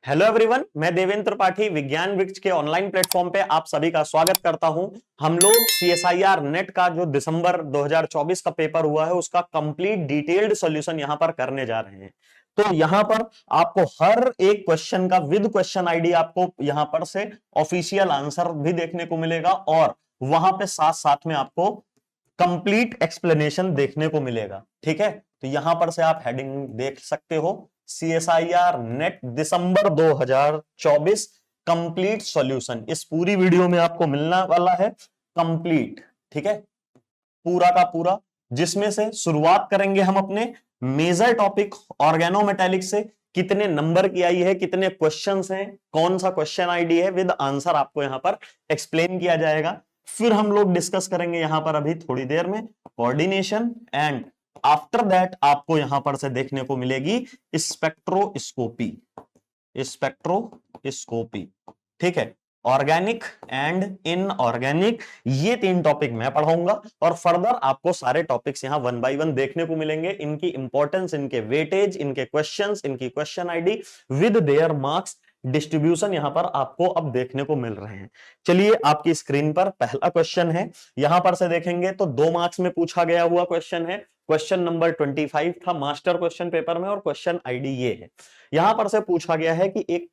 Hello everyone, मैं देवेंद्र त्रिपाठी विज्ञान वृक्ष के ऑनलाइन प्लेटफॉर्म पे आप सभी का स्वागत करता हूं। हम लोग सीएसआईआर नेट का जो दिसंबर 2024 का पेपर हुआ है उसका कंप्लीट डिटेल्ड सॉल्यूशन यहां पर करने जा रहे हैं। तो यहां पर आपको हर एक क्वेश्चन का विद क्वेश्चन आईडी आपको यहां पर से ऑफिशियल आंसर भी देखने को मिलेगा और वहां पे साथ साथ में आपको कंप्लीट एक्सप्लेनेशन देखने को मिलेगा। ठीक है, तो यहां पर से आप हेडिंग देख सकते हो, CSIR net December 2024 complete solution. इस पूरी वीडियो में आपको मिलने वाला है कंप्लीट, ठीक है, पूरा का पूरा, जिसमें से शुरुआत करेंगे हम अपने मेजर टॉपिक ऑर्गेनोमेटेलिक से। कितने नंबर की आई है, कितने क्वेश्चंस हैं, कौन सा क्वेश्चन आईडी है, विद आंसर आपको यहां पर एक्सप्लेन किया जाएगा। फिर हम लोग डिस्कस करेंगे यहां पर अभी थोड़ी देर में कोऑर्डिनेशन, एंड आफ्टर दैट आपको यहां पर से देखने को मिलेगी स्पेक्ट्रोस्कोपी। स्पेक्ट्रोस्कोपी, ठीक है, ऑर्गेनिक एंड इनऑर्गेनिक, ये तीन टॉपिक मैं पढ़ाऊंगा और फर्दर आपको सारे टॉपिक्स यहां वन बाय वन देखने को मिलेंगे। इनकी इंपॉर्टेंस, इनके वेटेज, इनके क्वेश्चंस, इनकी question ID with their marks distribution यहां पर आपको अब देखने को मिल रहे हैं। चलिए, आपकी स्क्रीन पर पहला क्वेश्चन है, यहां पर से देखेंगे तो 2 मार्क्स में पूछा गया हुआ क्वेश्चन है। क्वेश्चन नंबर 25 था मास्टर क्वेश्चन पेपर में और क्वेश्चन आईडी ये है। यहां पर से पूछा गया है कि एक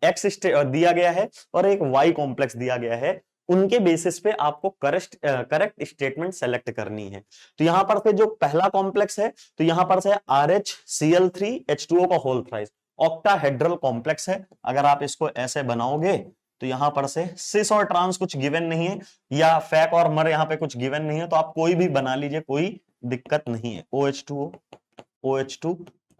एक्स दिया गया है और एक वाई कॉम्प्लेक्स दिया गया है, उनके बेसिस पे आपको करेक्ट स्टेटमेंट सेलेक्ट करनी है। तो यहां पर से जो पहला कॉम्प्लेक्स है, तो यहां पर से RHCl3H2O का होल थ्राइस ऑक्टाहेड्रल कॉम्प्लेक्स है। अगर आप इसको ऐसे बनाओगे तो यहां पर से सिस और ट्रांस कुछ गिवन नहीं है, या फैक और मर यहां पे कुछ गिवन नहीं है, तो आप कोई भी बना लीजिए, कोई दिक्कत नहीं है। OH2O, OH2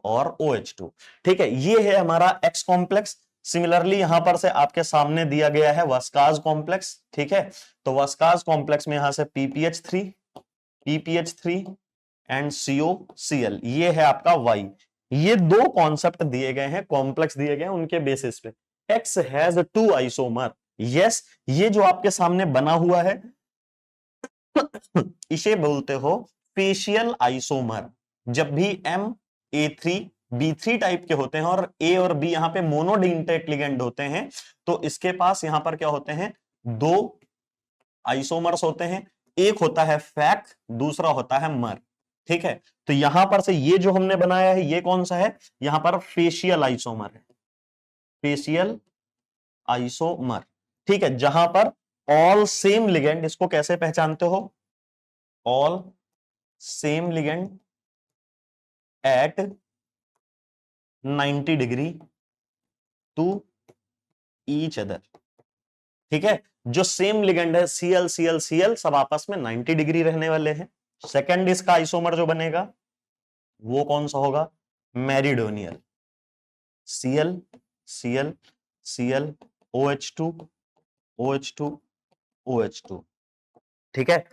और OH2, ठीक है, ये है हमारा एक्स कॉम्प्लेक्स। सिमिलरली यहां पर से आपके सामने दिया गया है वस्काज कॉम्प्लेक्स, ठीक है, तो वस्काज कॉम्प्लेक्स में यहां से PPH3 एंड COCl, ये है आपका Y। ये दो कॉन्सेप्ट दिए गए हैं, कॉम्प्लेक्स दिए गए हैं, उनके बेसिस पे X हैज 2 आइसोमर। यस, ये जो आपके सामने बना हुआ है इसे बोलते हो फेशियल आइसोमर। जब भी MA3B3 टाइप के होते हैं और A और B यहां पे मोनोडिंटेट लिगेंड होते हैं, तो इसके पास यहां पर क्या होते हैं, 2 आइसोमर्स होते हैं। एक होता है फैक, दूसरा होता है मर, ठीक है। तो यहां पर से ये जो हमने बनाया है ये कौन सा है, यहां पर फेशियल आइसोमर है, फेशियल आइसोमर, ठीक है, जहां पर ऑल सेम लिगेंड, इसको कैसे पहचानते हो, all same ligand at 90 degree to each other, ठीक है। जो सेम लिगेंड है Cl सब आपस में 90 डिग्री रहने वाले हैं। सेकंड इसका आइसोमर जो बनेगा वो कौन सा होगा, meridional, Cl Cl Cl OH2 OH2 OH2, ठीक है।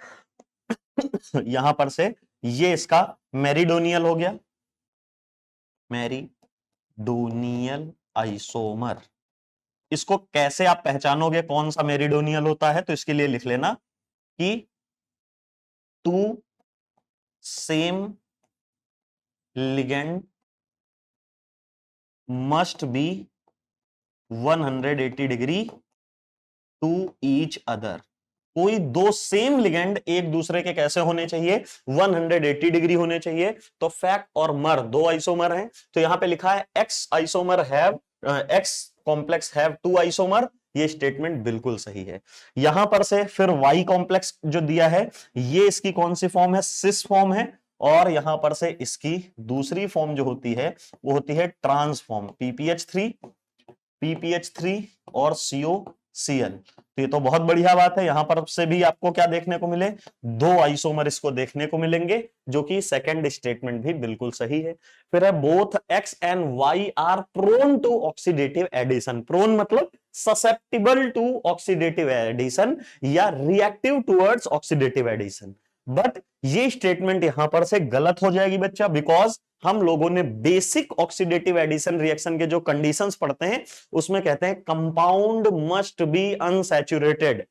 यहां पर से ये इसका मेरिडोनियल हो गया, मेरिडोनियल आइसोमर। इसको कैसे आप पहचानोगे कौन सा मेरिडोनियल होता है, तो इसके लिए लिख लेना कि 2 same ligand must be 180 degree to each other. कोई दो सेम लिगेंड एक दूसरे के कैसे होने चाहिए, 180 डिग्री होने चाहिए। तो फैक और मर दो आइसोमर हैं, तो यहां पे लिखा है x isomer have, x complex have 2 isomer, ये स्टेटमेंट बिल्कुल सही है। यहां पर से फिर वाई कॉम्प्लेक्स जो दिया है, ये इसकी कौन सी फॉर्म है, सिस फॉर्म है, और यहां पर से इसकी दूसरी फॉर्म जो होती है वो होती है ट्रांस फॉर्म, PPH3 और COCl। तो ये तो बहुत बढ़िया बात है, यहां पर से भी आपको क्या देखने को मिले, 2 आइसोमर इसको देखने को मिलेंगे, जो कि सेकंड स्टेटमेंट भी बिल्कुल सही है। फिर है both X and Y are prone to oxidative addition. Prone मतलब ससेप्टिबल टू ऑक्सीडेटिव एडिशन या reactive towards oxidative addition. But ये स्टेटमेंट यहां पर से गलत हो जाएगी बच्चा, बिकॉज हम लोगों ने बेसिक ऑक्सीडेटिव एडिशन रिएक्शन के जो कंडीशंस पढ़ते हैं उसमें कहते हैं compound must be unsaturated,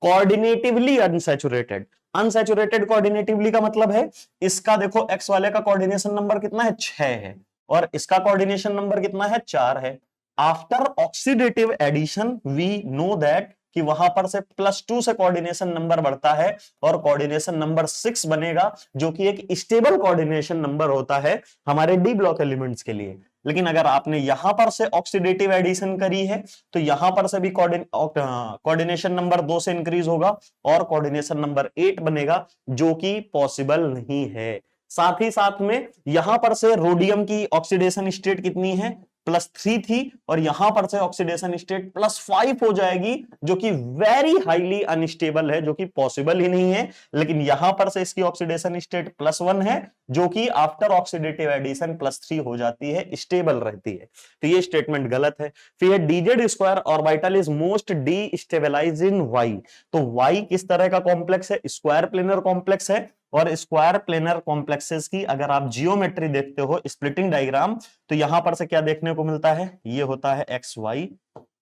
coordinatively unsaturated. Unsaturated coordinatively का मतलब है, इसका देखो एक्स वाले का कोऑर्डिनेशन नंबर कितना है, 6 है, और इसका कोऑर्डिनेशन नंबर कितना है, 4 है। After oxidative addition we know that कि वहां पर से +2 से कोऑर्डिनेशन नंबर बढ़ता है और कोऑर्डिनेशन नंबर 6 बनेगा, जो कि एक स्टेबल कोऑर्डिनेशन नंबर होता है हमारे डी ब्लॉक एलिमेंट्स के लिए। लेकिन अगर आपने यहां पर से ऑक्सीडेटिव एडिशन करी है तो यहां पर से भी कोऑर्डिनेशन नंबर 2 से इंक्रीज होगा और कोऑर्डिनेशन नंबर 8 बनेगा, जो कि पॉसिबल नहीं है। साथ ही साथ में यहां पर से रोडियम की ऑक्सीडेशन स्टेट कितनी है, +3 थी, और यहां पर से ऑक्सीडेशन स्टेट +5 हो जाएगी, जो कि वेरी हाईली अनस्टेबल है, जो कि पॉसिबल ही नहीं है। लेकिन यहां पर से इसकी ऑक्सीडेशन स्टेट +1 है, जो कि आफ्टर ऑक्सीडेटिव एडिशन +3 हो जाती है, स्टेबल रहती है। तो ये स्टेटमेंट गलत है। फिर dz square orbital is most destabilize in Y. तो वाई किस तरह का कॉम्प्लेक्स है, स्क्वायर प्लेनर कॉम्प्लेक्स है। और स्क्वायर प्लेनर कॉम्प्लेक्सेस की अगर आप जियोमेट्री देखते हो, स्प्लिटिंग डायग्राम, तो यहां पर से क्या देखने को मिलता है, ये होता है एक्स वाई,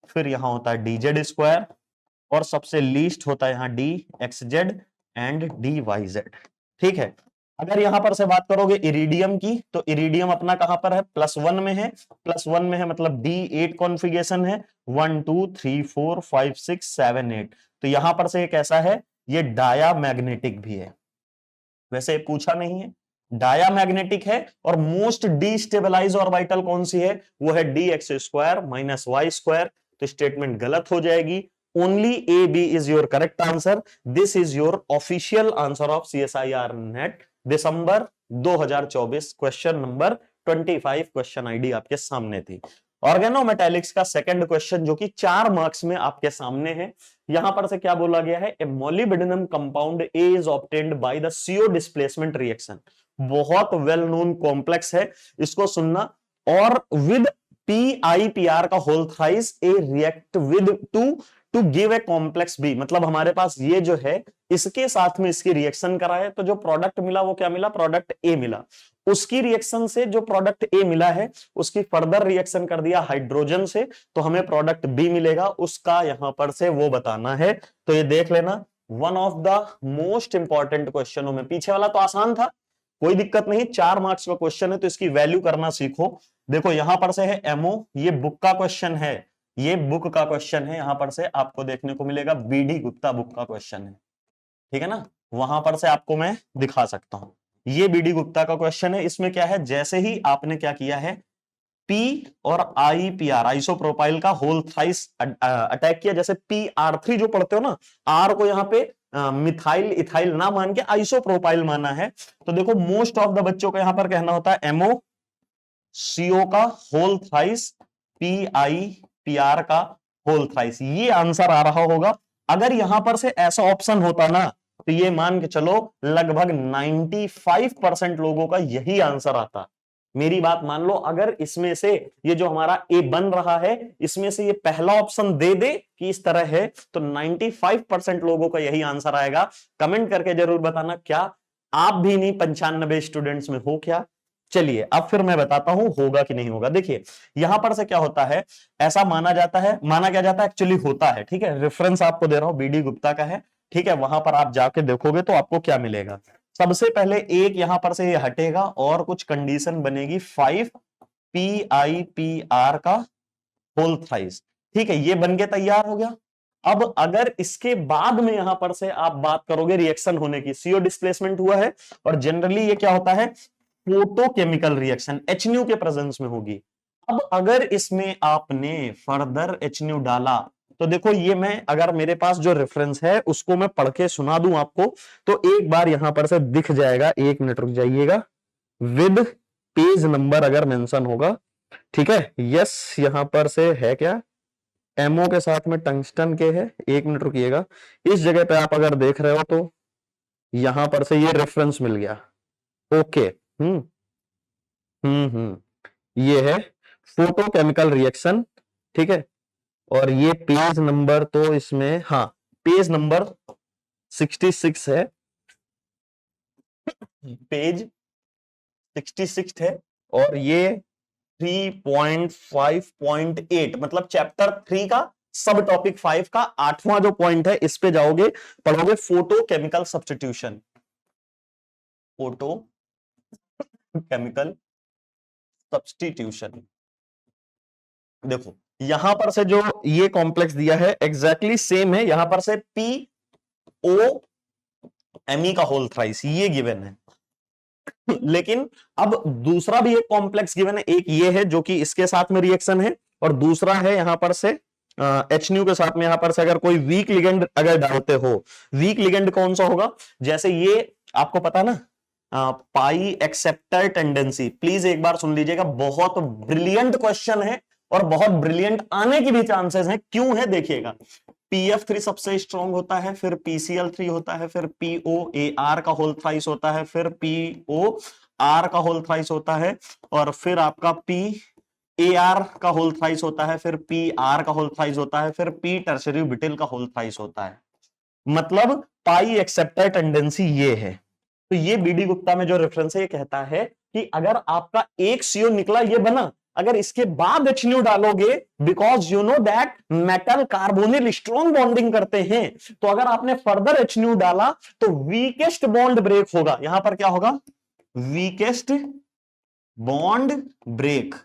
फिर यहां होता है डीजेड स्क्वायर, और सबसे लीस्ट होता है यहां d x z and d y z. ठीक है। अगर यहां पर से बात करोगे इरिडियम की, तो इरिडियम अपना कहां पर है, +1 में है। +1 में है मतलब D8 कॉन्फ़िगरेशन है, 1 2 3 4 5 6 7 8। तो यहां पर से एक ऐसा है, ये डायामैग्नेटिक भी है, वैसे पूछा नहीं है, डायामैग्नेटिक है। और मोस्ट डीस्टेबलाइज ऑर्बिटल कौन सी है, वो है -DX² - Y²। तो स्टेटमेंट गलत हो जाएगी। Only A B is your correct answer. This is your official answer of CSIR NET December 2024, question number 25। Question ID आपके सामने थी। ऑर्गेनोमेटेलिक्स का सेकंड क्वेश्चन, जो कि 4 मार्क्स में आपके सामने है। यहां पर से क्या बोला गया है, A molybdenum compound A is obtained by the CO displacement reaction. बहुत वेल नोन कॉम्प्लेक्स है, इसको सुनना। और विद PIPR का whole thrice A react with to give a complex B. मतलब हमारे पास ये जो है, इसके साथ में इसकी रिएक्शन करा है, तो जो प्रोडक्ट मिला वो क्या मिला, प्रोडक्ट ए मिला। उसकी रिएक्शन से जो प्रोडक्ट ए मिला है, उसकी फर्दर रिएक्शन कर दिया हाइड्रोजन से, तो हमें प्रोडक्ट बी मिलेगा, उसका यहां पर से वो बताना है। तो ये देख लेना, one of the most important क्वेश्चनों में। पीछे वाला तो आसान था, कोई दिक्कत नहीं, 4 मार्क्स का क्वेश्चन है, तो इसकी वैल्यू करना सीखो। देखो यहां पर से है एमओ, ये बुक का क्वेश्चन है, ये बुक का क्वेश्चन है। यहां पर से आपको देखने को मिलेगा BD गुप्ता बुक का क्वेश्चन है, ठीक है ना, वहां पर से आपको मैं दिखा सकता हूं। ये BD गुप्ता का क्वेश्चन है। इसमें क्या है, जैसे ही आपने क्या किया है, P और IPR आइसोप्रोपाइल का होल थ्राइस अटैक किया, जैसे PR3 जो पढ़ते हो ना, R को यहाँ पे मिथाइल इथाइल ना मान के आइसोप्रोपाइल माना है। तो देखो मोस्ट ऑफ द बच्चों का यहां पर कहना होता है MOCO का होल थ्राइस, PIPR का होल थ्राइस, ये आंसर आ रहा होगा। अगर यहां पर से ऐसा ऑप्शन होता ना, तो ये मान के चलो लगभग 95% लोगों का यही आंसर आता। मेरी बात मान लो, अगर इसमें से ये जो हमारा ए बन रहा है, इसमें से ये पहला ऑप्शन दे दे कि इस तरह है, तो 95% लोगों का यही आंसर आएगा। कमेंट करके जरूर बताना, क्या आप भी नहीं 95 स्टूडेंट्स में हो क्या। चलिए अब फिर मैं बताता हूं होगा कि नहीं होगा। देखिए यहां पर से क्या होता है, ऐसा माना जाता है, माना क्या जाता है, एक्चुअली होता है। ठीक है, रेफरेंस आपको दे रहा हूं, BD गुप्ता का है। ठीक है, वहां पर आप जाके देखोगे तो आपको क्या मिलेगा। सबसे पहले एक यहां पर से ये हटेगा और कुछ कंडीशन बनेगी, 5 PIPR का होल थ्राइस। ठीक है, ये बन के तैयार हो गया। अब अगर इसके बाद में यहां पर से आप बात करोगे रिएक्शन होने की, CO डिस्प्लेसमेंट हुआ है, और जनरली ये क्या होता है, फोटोकेमिकल रिएक्शन HNU के प्रेजेंस में होगी। अब अगर इसमें आपने फर्दर HNU डाला, तो देखो ये मैं, अगर मेरे पास जो रेफरेंस है उसको मैं पढ़ के सुना दूं आपको, तो एक बार यहां पर से दिख जाएगा। 1 मिनट रुक जाइएगा, विद पेज नंबर अगर मेंशन होगा। ठीक है, यस यहां पर से है क्या, एमओ के साथ में टंगस्टन के है। 1 मिनट रुकिएगा, इस जगह पे आप अगर देख रहे हो तो यहां पर से ये रेफरेंस मिल गया। ओके, ये है फोटोकेमिकल रिएक्शन। ठीक है, और ये पेज नंबर तो इसमें, हाँ पेज नंबर 66 है, पेज 66 है। और ये 3.5.8 मतलब चैप्टर 3 का सब टॉपिक 5 का 8वां जो पॉइंट है, इस पे जाओगे, पढ़ोगे photochemical substitution, photo chemical substitution. देखो यहां पर से जो ये कॉम्प्लेक्स दिया है एग्जैक्टली सेम है, यहां पर से पी ओ एम ई का होल थ्राइस ये गिवन है। लेकिन अब दूसरा भी एक कॉम्प्लेक्स गिवन है, एक ये है जो कि इसके साथ में रिएक्शन है, और दूसरा है यहां पर से एच न्यू के साथ में यहां पर से अगर कोई वीक लिगेंड अगर डालते हो, वीक लिगेंड कौन सा होगा, जैसे ये आपको पता ना पाई एक्सेप्टर टेंडेंसी, प्लीज एक बार सुन लीजिएगा, बहुत ब्रिलियंट क्वेश्चन है और बहुत ब्रिलियंट आने की भी चांसेस हैं, क्यों है देखिएगा। PF3 सबसे स्ट्रॉन्ग होता है, फिर PCl3 होता है, फिर POAR का होल थ्राइस होता है, फिर POR का होल थ्राइस होता है, और फिर आपका PAR का होल थ्राइस होता है, फिर PR का होल थ्राइस होता है, फिर P टर्शरी ब्यूटिल का होल थ्राइस होता है। मतलब पाई एक्सेप्टर टेंडेंसी ये है। तो ये बीडी गुप्ता में जो रेफरेंस है ये कहता है कि अगर आपका एक सीओ निकला ये बना, अगर इसके बाद एचन्यू डालोगे, because you know that metal carbonyl strong bonding करते हैं, तो अगर आपने फर्दर एचन्यू डाला तो वीकेस्ट बॉन्ड ब्रेक होगा। यहां पर क्या होगा, वीकेस्ट बॉन्ड ब्रेक,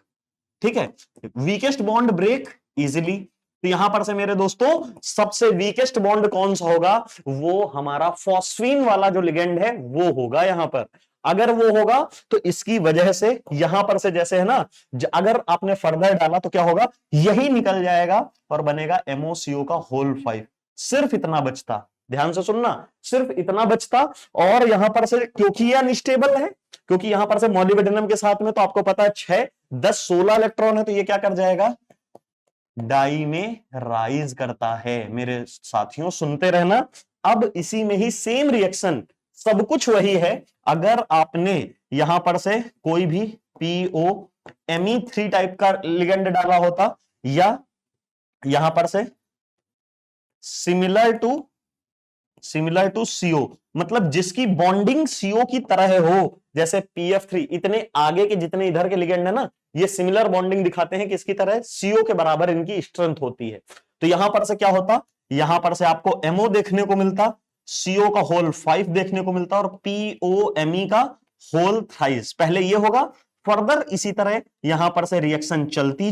ठीक है, वीकेस्ट बॉन्ड ब्रेक इजिली। तो यहां पर से मेरे दोस्तों सबसे वीकेस्ट बॉन्ड कौन सा होगा, वो हमारा फॉस्फीन वाला जो लिगेंड है वो होगा यहां पर। अगर वो होगा तो इसकी वजह से यहां पर से जैसे है ना, अगर आपने फर्दर डाला तो क्या होगा, यही निकल जाएगा और बनेगा MOCO का होल 5। सिर्फ इतना बचता, ध्यान से सुनना, सिर्फ इतना बचता। और यहां पर से क्योंकि ये अनस्टेबल है, क्योंकि यहां पर से मॉलिब्डेनम के साथ में तो आपको पता है 6 10 16 इलेक्ट्रॉन है, तो ये क्या कर जाएगा, डाई में राइज करता है। मेरे साथियों सुनते रहना, अब इसी में ही सेम रिएक्शन, सब कुछ वही है। अगर आपने यहां पर से कोई भी POMe3 टाइप का लिगेंड डाला होता, या यहां पर से सिमिलर टू CO, मतलब जिसकी बॉन्डिंग CO की तरह हो, जैसे PF3, इतने आगे के जितने इधर के लिगेंड है ना, ये सिमिलर बॉन्डिंग दिखाते हैं, किसकी तरह, CO के बराबर इनकी स्ट्रेंथ होती है। तो यहां पर से क्या होता, यहां पर से आपको MO देखने को मिलता, CO का होल 5 देखने को मिलता, और POMe का होल थ्राइस पहले ये होगा। फर्दर इसी तरह यहां पर से रिएक्शन चलती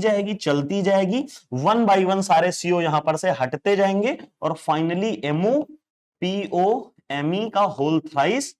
जाएगी, वन बाय वन सारे CO यहां पर से हटते जाएंगे, और फाइनली MOPOMe का होल थ्राइस,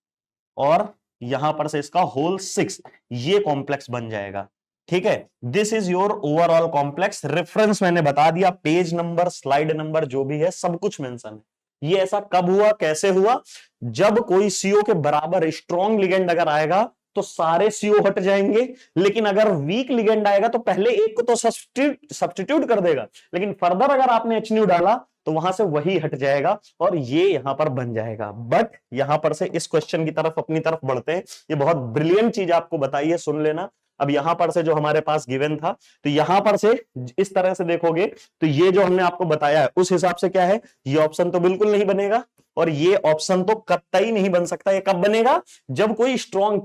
और यहां पर से इसका होल 6, ये कॉम्प्लेक्स बन जाएगा। ठीक है, this is your overall complex. Reference मैंने बता दिया, पेज नंबर स्लाइड नंबर जो भी है सब कुछ मेंशन है। ये ऐसा कब हुआ, कैसे हुआ, जब कोई CO के बराबर स्ट्रॉन्ग लिगेंड अगर आएगा तो सारे CO हट जाएंगे, लेकिन अगर वीक लिगेंड आएगा तो पहले एक को तो सब्स्टिट्यूट कर देगा, लेकिन फर्दर अगर आपने HNU डाला तो वहां से वही हट जाएगा और ये यहां पर बन जाएगा। बट यहां पर से इस क्वेश्चन की तरफ अपनी तरफ बढ़ते हैं, ये बहुत ब्रिलियंट चीज आपको बताई है, सुन लेना। अब यहां पर से जो हमारे पास गिवन था, तो यहां पर से इस तरह से देखोगे तो ये जो हमने आपको बताया है उस हिसाब से क्या है, ये ऑप्शन तो बिल्कुल नहीं बनेगा, और ये ऑप्शन तो कतई नहीं बन सकता। ये कब बनेगा, जब कोई स्ट्रॉन्ग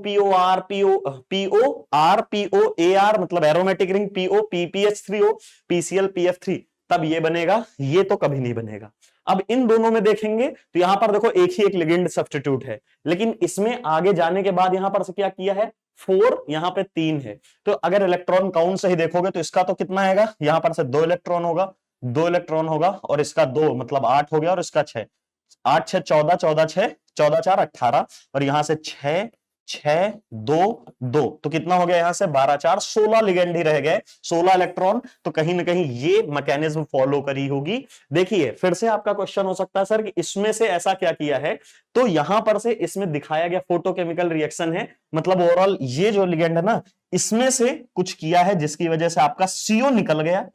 POR मतलब एरोमेटिक रिंग PO PPH3 हो, PCl PF3, तब ये बनेगा, ये तो कभी नहीं बनेगा। अब इन दोनों में देखेंगे तो यहां पर देखो एक ही एक लिगेंड सब्स्टिट्यूट है, लेकिन इसमें आगे जाने के बाद यहां पर से क्या किया है, 4, यहां पे 3 है। तो अगर इलेक्ट्रॉन काउंट से ही देखोगे तो इसका तो कितना आएगा, यहां पर से 2 इलेक्ट्रॉन होगा, 2 इलेक्ट्रॉन होगा, और इसका 2 मतलब 8 हो गया, और इसका 6, 8 6 14, 14 6 14 4 18, और यहां से 6 6 2 2, तो कितना हो गया, यहां से 12 4 16 लिगेंड ही रह गए, 16 इलेक्ट्रॉन। तो कहीं ना कहीं ये मैकेनिज्म फॉलो करी होगी। देखिए फिर से आपका क्वेश्चन हो सकता है सर कि इसमें से ऐसा क्या किया है, तो यहां पर से इसमें दिखाया गया फोटोकेमिकल रिएक्शन है, मतलब ओवरऑल ये जो लिगेंड है ना, इसमें से कुछ किया है जिसकी वजह से आपका CO निकल गया,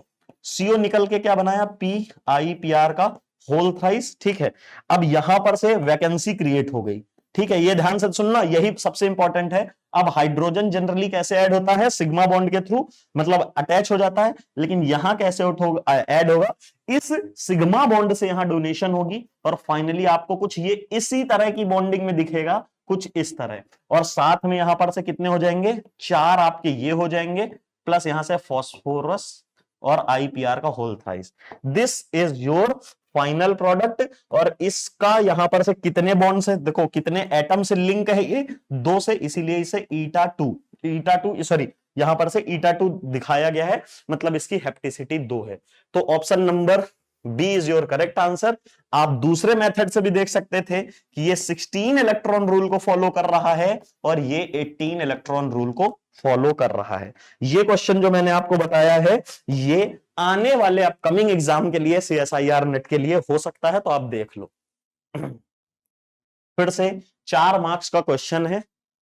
CO निकल के क्या बनाया, PIPR का होल थ्राइस। ठीक है, अब यहां पर से वैकेंसी क्रिएट हो गई। ठीक है, ये ध्यान से सुनना, यही सबसे इंपॉर्टेंट है। अब हाइड्रोजन जनरली कैसे ऐड होता है, सिग्मा बॉन्ड के थ्रू, मतलब अटैच हो जाता है, लेकिन यहां कैसे ऐड होगा, इस सिग्मा बॉन्ड से यहां डोनेशन होगी, और फाइनली आपको कुछ ये इसी तरह की बॉन्डिंग में दिखेगा, कुछ इस तरह, और साथ में यहां पर से कितने हो जाएंगे, 4 आपके ये हो जाएंगे, प्लस यहां से फॉस्फोरस और IPR का whole thrice. This is your final product. और इसका यहां पर से कितने बॉन्ड से देखो, कितने एटम से लिंक है, ये 2 से, इसीलिए इसे ईटा 2 सॉरी यहां पर से ईटा 2 दिखाया गया है, मतलब इसकी हेप्टिसिटी 2 है। तो option number B is your correct answer. आप दूसरे मेथड से भी देख सकते थे कि ये 16 इलेक्ट्रॉन रूल को फॉलो कर रहा है और ये 18 इलेक्ट्रॉन रूल को फॉलो कर रहा है। ये क्वेश्चन जो मैंने आपको बताया है ये आने वाले अपकमिंग एग्जाम के लिए, CSIR नेट के लिए हो सकता है, तो आप देख लो। फिर से 4 मार्क्स का क्वेश्चन है,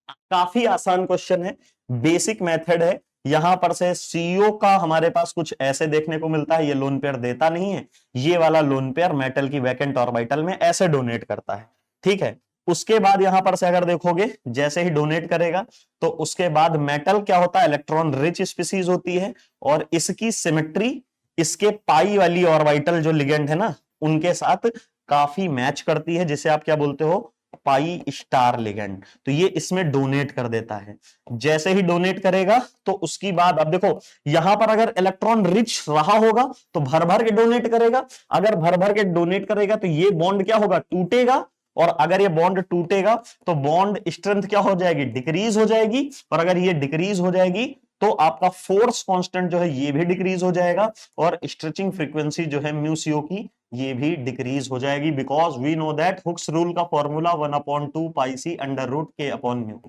काफी आसान क्वेश्चन है, बेसिक मेथड है। यहां पर से सीईओ का हमारे पास कुछ ऐसे देखने को मिलता है, ये लोन पेयर देता नहीं है, ये वाला लोन पेयर मेटल की वैकेंट ऑर्बिटल में ऐसे डोनेट करता है, ठीक है। उसके बाद यहां पर से अगर देखोगे, जैसे ही डोनेट करेगा तो उसके बाद मेटल क्या होता है, इलेक्ट्रॉन रिच स्पीसीज होती है, और इसकी सिमेट्री इसके पाई वाली ऑर्बिटल जो लिगेंड है ना उनके साथ काफी मैच करती है, जिसे आप क्या बोलते हो, पाई स्टार लिगेंड। तो ये इसमें डोनेट कर देता है। जैसे ही डोनेट करेगा तो उसकी बाद अब देखो, यहां पर अगर इलेक्ट्रॉन रिच रहा होगा तो भर भर के डोनेट करेगा, अगर भर भर के डोनेट करेगा तो ये बॉन्ड क्या होगा, टूटेगा, और अगर ये बॉन्ड टूटेगा तो बॉन्ड स्ट्रेंथ क्या हो जाएगी, डिक्रीज हो जाएगी, और अगर ये डिक्रीज हो जाएगी तो आपका फोर्स कांस्टेंट जो है ये भी डिक्रीज हो जाएगा, और स्ट्रेचिंग फ्रीक्वेंसी जो है म्यूसीओ की ये भी डिक्रीज हो जाएगी, because we know that Hooke's rule का formula 1/2 pi c under root k upon mu,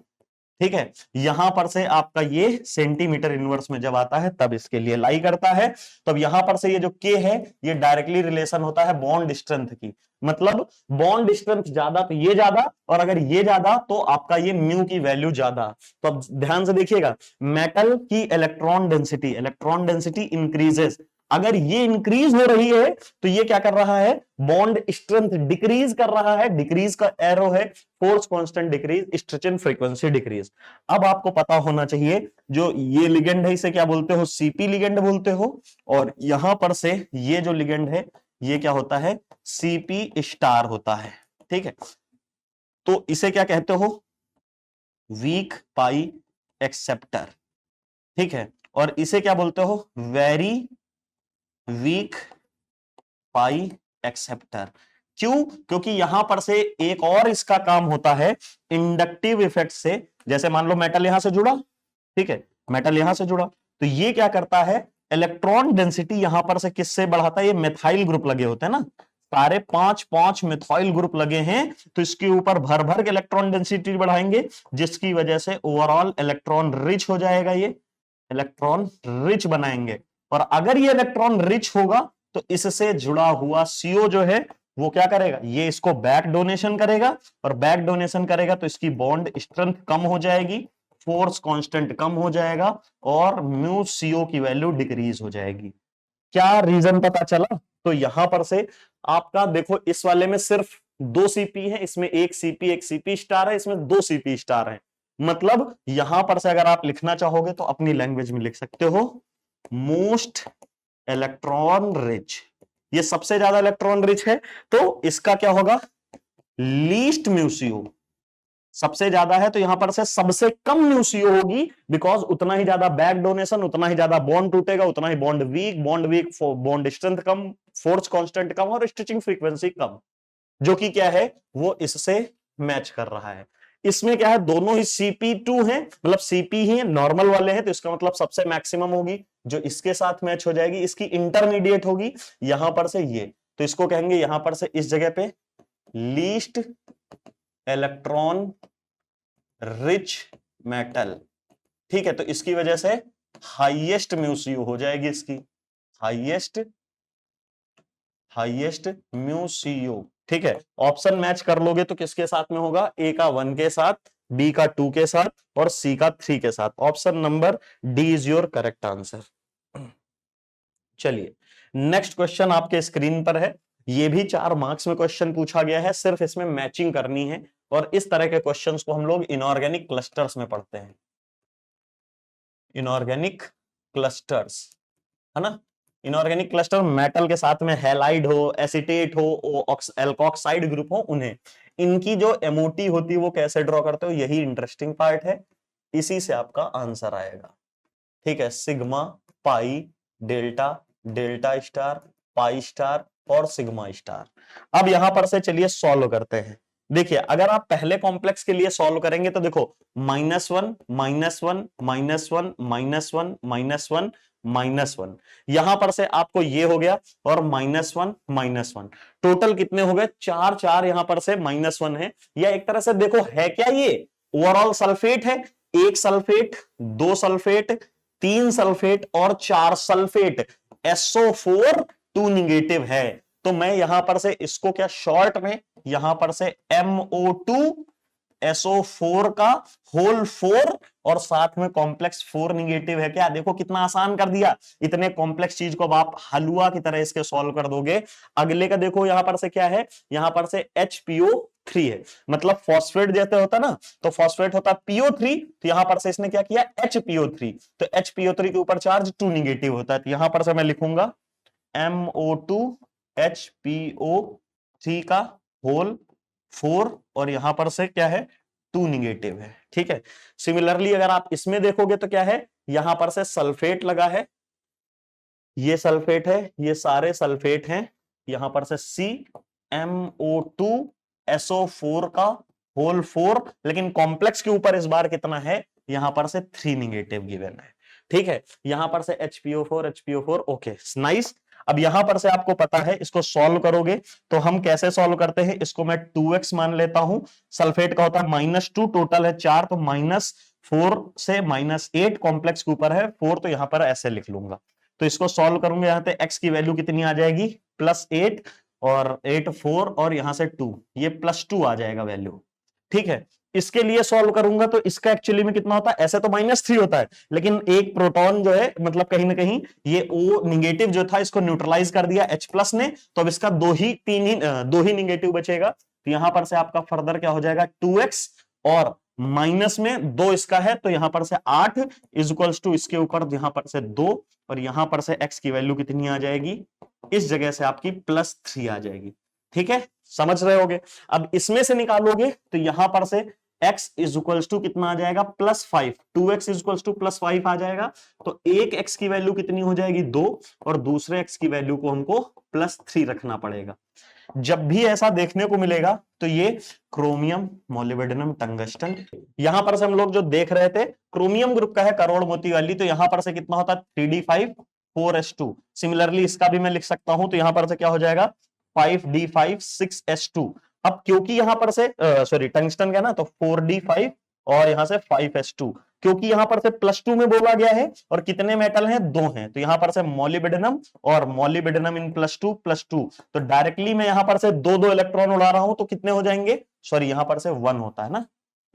ठीक है। यहां पर से आपका ये सेंटीमीटर इनवर्स में जब आता है तब इसके लिए लाई करता है। तो अब यहां पर से ये जो के है ये डायरेक्टली रिलेशन होता है बॉन्ड स्ट्रेंथ की, मतलब बॉन्ड स्ट्रेंथ ज्यादा तो ये ज्यादा, और अगर ये ज्यादा तो आपका ये म्यू की वैल्यू ज्यादा। तो अब ध्यान से देखिएगा, मेटल की इलेक्ट्रॉन डेंसिटी इंक्रीजेस, अगर ये इंक्रीज हो रही है तो ये क्या कर रहा है, बॉन्ड स्ट्रेंथ डिक्रीज कर रहा है, डिक्रीज का एरो है, force constant decrease, stretching frequency decrease. अब आपको पता होना चाहिए जो ये लिगेंड है इसे क्या बोलते हो, सीपी लिगेंड बोलते हो, और यहां पर से ये जो लिगेंड है ये क्या होता है, सीपी स्टार होता है, ठीक है। तो इसे क्या कहते हो, वीक पाई एक्सेप्टर, ठीक है, और इसे क्या बोलते हो, वेरी वीक पाई एक्सेप्टर। क्यों, क्योंकि यहां पर से एक और इसका काम होता है इंडक्टिव इफेक्ट से। जैसे मान लो मेटल यहां से जुड़ा, ठीक है, मेटल यहां से जुड़ा, तो ये क्या करता है, इलेक्ट्रॉन डेंसिटी यहां पर से किससे बढ़ाता है, ये मिथाइल ग्रुप लगे होते हैं ना, सारे 5 मिथाइल ग्रुप लगे हैं, तो इसके ऊपर भर भर के इलेक्ट्रॉन डेंसिटी बढ़ाएंगे, जिसकी वजह से ओवरऑल इलेक्ट्रॉन रिच हो जाएगा, ये इलेक्ट्रॉन रिच बनाएंगे। और अगर ये इलेक्ट्रॉन रिच होगा तो इससे जुड़ा हुआ सीओ जो है वो क्या करेगा, ये इसको बैक डोनेशन करेगा, और बैक डोनेशन करेगा तो इसकी बॉन्ड स्ट्रेंथ कम हो जाएगी, फोर्स कांस्टेंट कम हो जाएगा, और म्यू सीओ की वैल्यू डिक्रीज हो जाएगी। क्या रीजन पता चला, तो यहां पर से आपका देखो, इस वाले में सिर्फ 2 सीपी है, इसमें एक सीपी स्टार है, इसमें 2 सीपी स्टार है, मतलब यहां पर से अगर आप लिखना चाहोगे तो अपनी लैंग्वेज में लिख सकते हो, मोस्ट इलेक्ट्रॉन रिच, ये सबसे ज्यादा इलेक्ट्रॉन रिच है, तो इसका क्या होगा, लीस्ट म्यूसियो, सबसे ज्यादा है तो यहां पर से सबसे कम म्यूसियो होगी, बिकॉज उतना ही ज्यादा बैक डोनेशन, उतना ही ज्यादा बॉन्ड टूटेगा, उतना ही बॉन्ड वीक, बॉन्ड स्ट्रेंथ कम, फोर्स कांस्टेंट कम, और स्टिचिंग फ्रीक्वेंसी कम, जो कि क्या है वो इससे मैच कर रहा है। इसमें क्या है, दोनों ही CP2 है, मतलब CP ही नॉर्मल वाले हैं, तो इसका मतलब सबसे मैक्सिमम होगी जो इसके साथ मैच हो जाएगी, इसकी इंटरमीडिएट होगी यहां पर से ये, तो इसको कहेंगे यहां पर से इस जगह पे लीस्ट इलेक्ट्रॉन रिच मेटल, ठीक है। तो इसकी वजह से हाईएस्ट म्यूसियो हो जाएगी, इसकी हाईएस्ट म्यूसियो, ठीक है। ऑप्शन मैच कर लोगे तो किसके साथ में होगा, ए का 1 के साथ, बी का 2 के साथ, और सी का 3 के साथ। Option number D is your correct answer. चलिए नेक्स्ट क्वेश्चन आपके स्क्रीन पर है, ये भी 4 मार्क्स में क्वेश्चन पूछा गया है, सिर्फ इसमें मैचिंग करनी है, और इस तरह के क्वेश्चंस को हम लोग इनऑर्गेनिक क्लस्टर्स में पढ़ते हैं, इनऑर्गेनिक क्लस्टर्स, है ना। इनऑर्गेनिक क्लस्टर मेटल के साथ में हैलाइड हो, एसिटेट हो, एल्कोक्साइड ग्रुप हो, उन्हें इनकी जो एमओटी होती है वो कैसे ड्रॉ करते हो, यही इंटरेस्टिंग पार्ट है, इसी से आपका आंसर आएगा, ठीक है। Sigma, pi, delta, delta star, pi star, और सिग्मा स्टार। अब यहां पर से चलिए सॉल्व करते हैं। देखिए अगर आप पहले कॉम्प्लेक्स के लिए सॉल्व करेंगे तो देखो -1 -1 -1 -1 -1 -1, यहां पर से आपको ये हो गया और -1 -1, टोटल कितने हो गए, चार चार यहां पर से -1 है। या एक तरह से देखो है क्या ये ओवरऑल सल्फेट है, एक सल्फेट, दो सल्फेट, तीन सल्फेट और चार सल्फेट, SO4 2 निगेटिव है। तो मैं यहां पर से इसको क्या शॉर्ट में यहां पर से MO2 SO4 का होल 4 और साथ में कॉम्प्लेक्स 4 निगेटिव है क्या। देखो कितना आसान कर दिया, इतने कॉम्प्लेक्स चीज को अब आप हलवा की तरह इसके सॉल्व कर दोगे। अगले का देखो यहां पर से क्या है, यहां पर से HPO3 है, मतलब फॉस्फेट जैसे होता ना, तो फॉस्फेट होता PO3, तो यहां पर से इसने क्या किया HPO3, तो HPO3 के ऊपर चार्ज 2 निगेटिव होता है, तो यहां पर से मैं लिखूंगा MO2 HPO3 का होल 4 और यहां पर से क्या है 2 निगेटिव है। ठीक है, सिमिलरली अगर आप इसमें देखोगे तो क्या है, यहां पर से सल्फेट लगा है, ये सल्फेट है, ये सारे सल्फेट हैं, यहां पर से CMO2 SO4 का होल 4, लेकिन कॉम्प्लेक्स के ऊपर इस बार कितना है, यहां पर से 3 निगेटिव गिवन है। ठीक है, यहां पर से HPO4 ओके नाइस। अब यहां पर से आपको पता है इसको सॉल्व करोगे तो हम कैसे सॉल्व करते हैं, इसको मैं 2x मान लेता हूं, सल्फेट का होता है -2, टोटल है 4, तो -4 से -8, कॉम्प्लेक्स के ऊपर है 4, तो यहां पर ऐसे लिख लूंगा। तो इसको सॉल्व करूंगा, यहां पे x की वैल्यू कितनी आ जाएगी +8 और 8 4 और यहां से 2, ये +2 आ जाएगा वैल्यू। ठीक है, इसके लिए सॉल्व करूंगा तो इसका एक्चुअली में कितना होता है, ऐसे तो -3 होता है, लेकिन एक प्रोटॉन जो है मतलब कहीं ना कहीं ये O निगेटिव जो था इसको न्यूट्रलाइज कर दिया H+ ने, तो अब इसका दो ही निगेटिव बचेगा। तो यहां पर से आपका फर्दर क्या हो जाएगा 2x और माइनस में 2 इसका है, तो यहां पर से 8 इज इक्वल्स टू इसके ऊपर यहां पर से 2 और यहां पर से x की वैल्यू कितनी आ जाएगी, इस जगह से आपकी +3 आ जाएगी। ठीक है, समझ रहे होगे। अब इसमें से निकालोगे तो यहां पर से x इज इक्वल्स टू कितना आ जाएगा +5, 2x इज इक्वल्स टू +5 आ जाएगा। तो एक x की वैल्यू कितनी हो जाएगी 2 और दूसरे x की वैल्यू को हमको +3 रखना पड़ेगा। जब भी ऐसा देखने को मिलेगा तो ये क्रोमियम मोलिब्डेनम टंगस्टन, यहां पर से हम लोग जो देख रहे थे क्रोमियम ग्रुप का है करोड़ मोती वाली, तो यहां पर से कितना होता है 3d5 4s2। सिमिलरली इसका भी मैं लिख सकता हूं, तो यहां पर से क्या हो जाएगा 5d5 6s2। अब क्योंकि यहां पर से सॉरी टंगस्टन का ना, तो 4d5 और यहां से 5s2, क्योंकि यहां पर से +2 में बोला गया है और कितने मेटल हैं 2 हैं, तो यहां पर से मोलिब्डेनम और मोलिब्डेनम इन +2 तो डायरेक्टली मैं यहां पर से 2 इलेक्ट्रॉन उड़ा रहा हूं, तो कितने हो जाएंगे, सॉरी यहां पर से 1 होता है ना,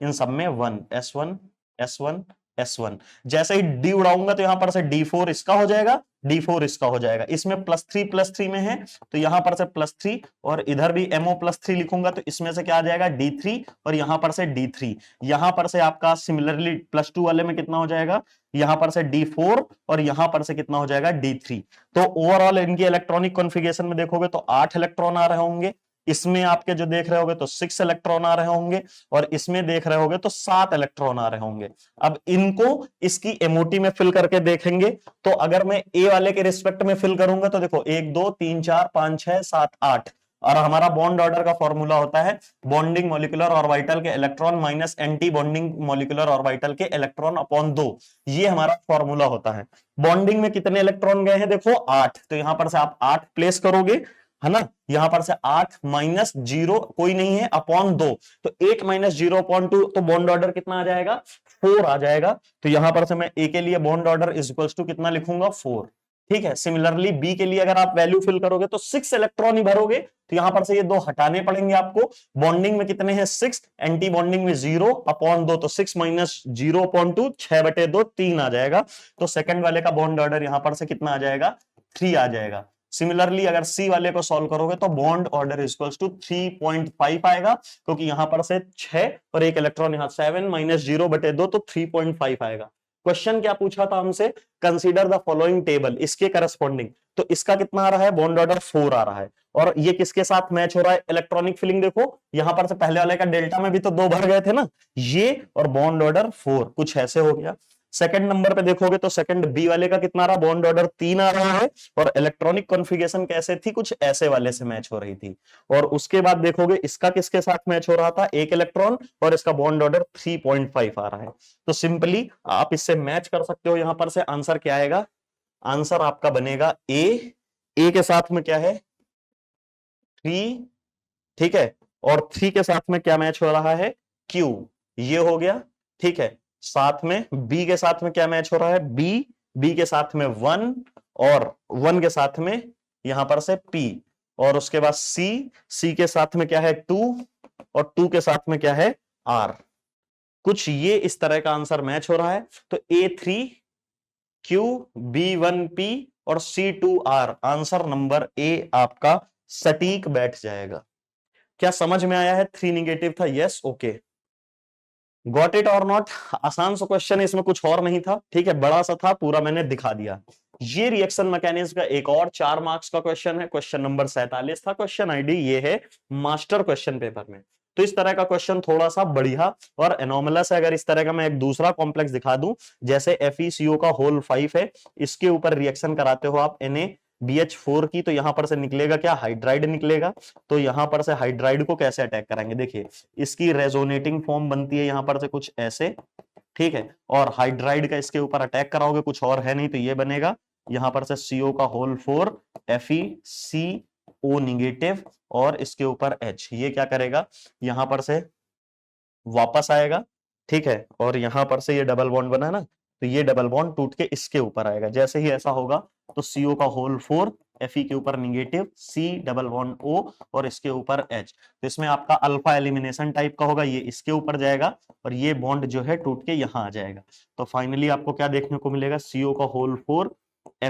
इन सब में 1 S1 S1 S1, जैसे ही D उड़ाऊंगा तो यहां पर से D4 इसका हो जाएगा, D4 इसका हो जाएगा, इसमें +3 में है, तो यहां पर से +3 और इधर भी MO+3 लिखूंगा तो इसमें से क्या आ जाएगा D3 और यहां पर से D3, यहां पर से आपका सिमिलरली +2 वाले में कितना हो जाएगा, यहां पर से D4 और यहां पर से कितना हो जाएगा D3। तो ओवरऑल इनकी इलेक्ट्रॉनिक कॉन्फ़िगरेशन में देखोगे तो 8 इलेक्ट्रॉन आ रहे होंगे, इसमें आपके जो देख रहे होगे तो 6 इलेक्ट्रॉन आ रहे होंगे और इसमें देख रहे होगे तो 7 इलेक्ट्रॉन आ रहे होंगे। अब इनको इसकी एमओटी में फिल करके देखेंगे, तो अगर मैं ए वाले के रिस्पेक्ट में फिल करूंगा तो देखो 1 2 3 4 5 6 7 8, और हमारा बॉन्ड ऑर्डर का फॉर्मूला होता है बॉन्डिंग मॉलिक्यूलर ऑर्बिटल के electron minus anti bonding molecular orbital के इलेक्ट्रॉन अपॉन 2, ये हमारा फॉर्मूला होता है। बॉन्डिंग में कितने इलेक्ट्रॉन गए हैं देखो 8, तो यहां पर से आप 8 प्लेस करोगे है ना, यहां पर से 8 -0 कोई नहीं है अपॉन 2, तो 8 -0 अपॉन 2, तो बॉन्ड ऑर्डर कितना आ जाएगा 4 आ जाएगा। तो यहां पर से मैं ए के लिए bond order is equals to कितना लिखूंगा 4। ठीक है, सिमिलरली बी के लिए अगर आप वैल्यू फिल करोगे तो 6 इलेक्ट्रॉन ही भरोगे, तो यहां पर से ये 2 हटाने पड़ेंगे आपको। बॉन्डिंग में कितने हैं 6, एंटी बॉन्डिंग में 0 अपॉन 2, तो 6 -0 अपॉन 2 6/2 3 आ जाएगा। तो सेकंड वाले का बॉन्ड ऑर्डर यहां पर से कितना आ जाएगा 3 आ जाएगा। सिमिलरली अगर सी वाले को सॉल्व करोगे तो बॉन्ड ऑर्डर इक्वल्स टू 3.5 आएगा, क्योंकि यहां पर से 6 और एक इलेक्ट्रॉन यहां 7 -0/2, तो 3.5 आएगा। क्वेश्चन क्या पूछा था हमसे, कंसीडर द फॉलोइंग टेबल, इसके करस्पॉन्डिंग, तो इसका कितना आ रहा है बॉन्ड ऑर्डर 4 आ रहा है, और ये किसके साथ मैच हो रहा है इलेक्ट्रॉनिक फिलिंग, देखो यहां पर से पहले वाले का डेल्टा में भी तो 2 भर गए थे ना, ये और बॉन्ड ऑर्डर 4 कुछ ऐसे हो गया। सेकंड नंबर पे देखोगे तो सेकंड बी वाले का कितना रहा, बॉन्ड ऑर्डर 3 आ रहा है, और इलेक्ट्रॉनिक कॉन्फ़िगरेशन कैसे थी, कुछ ऐसे वाले से मैच हो रही थी। और उसके बाद देखोगे इसका किसके साथ मैच हो रहा था, एक इलेक्ट्रॉन, और इसका बॉन्ड ऑर्डर 3.5 आ रहा है। तो सिंपली आप इससे मैच कर सकते हो, यहां पर से आंसर क्या आएगा, आंसर आपका बनेगा ए के साथ में क्या है 3, ठीक है, और 3 के साथ में क्या मैच हो रहा है, क्यू, ये हो गया, ठीक है। साथ में बी के साथ में क्या मैच हो रहा है, बी के साथ में 1, और 1 के साथ में यहां पर से पी, और उसके बाद सी के साथ में क्या है 2, और 2 के साथ में क्या है आर। कुछ ये इस तरह का आंसर मैच हो रहा है। तो A3Q B1P और C2R, आंसर नंबर ए आपका सटीक बैठ जाएगा। क्या समझ में आया है, 3 निगेटिव था, यस, ओके, गॉट इट और नॉट। आसान सा क्वेश्चन है, इसमें कुछ और नहीं था, ठीक है, बड़ा सा था, पूरा मैंने दिखा दिया। ये रिएक्शन मैकेनिज्म का एक और 4 मार्क्स का क्वेश्चन है, क्वेश्चन नंबर 47 था, क्वेश्चन आईडी ये है मास्टर क्वेश्चन पेपर में। तो इस तरह का क्वेश्चन थोड़ा सा बढ़िया और एनोमलस है। अगर इस तरह का मैं एक दूसरा कॉम्प्लेक्स दिखा दूं, जैसे FeCO का होल 5 है, इसके ऊपर रिएक्शन कराते हो आप NaBH4 की, तो यहां पर से निकलेगा क्या, हाइड्राइड निकलेगा। तो यहां पर से हाइड्राइड को कैसे अटैक कराएंगे, देखिए इसकी रेजोनेटिंग फॉर्म बनती है यहां पर से कुछ ऐसे, ठीक है, और हाइड्राइड का इसके ऊपर अटैक कराओगे, कुछ और है नहीं, तो ये बनेगा यहां पर से CO का होल 4 FeCO निगेटिव, और इसके ऊपर H, ये क्या करेगा, यहां पर से वापस आएगा, ठीक है, और यहां पर से ये डबल बॉन्ड बना ना, तो ये डबल बॉन्ड टूट के इसके ऊपर आएगा। जैसे ही ऐसा होगा तो CO का होल 4 Fe के ऊपर negative, C double bond O, और इसके ऊपर H, तो इसमें आपका अल्फा एलिमिनेशन टाइप का होगा, ये इसके ऊपर जाएगा, और ये बॉन्ड जो है टूट के यहां आ जाएगा। तो फाइनली आपको क्या देखने को मिलेगा, CO का होल 4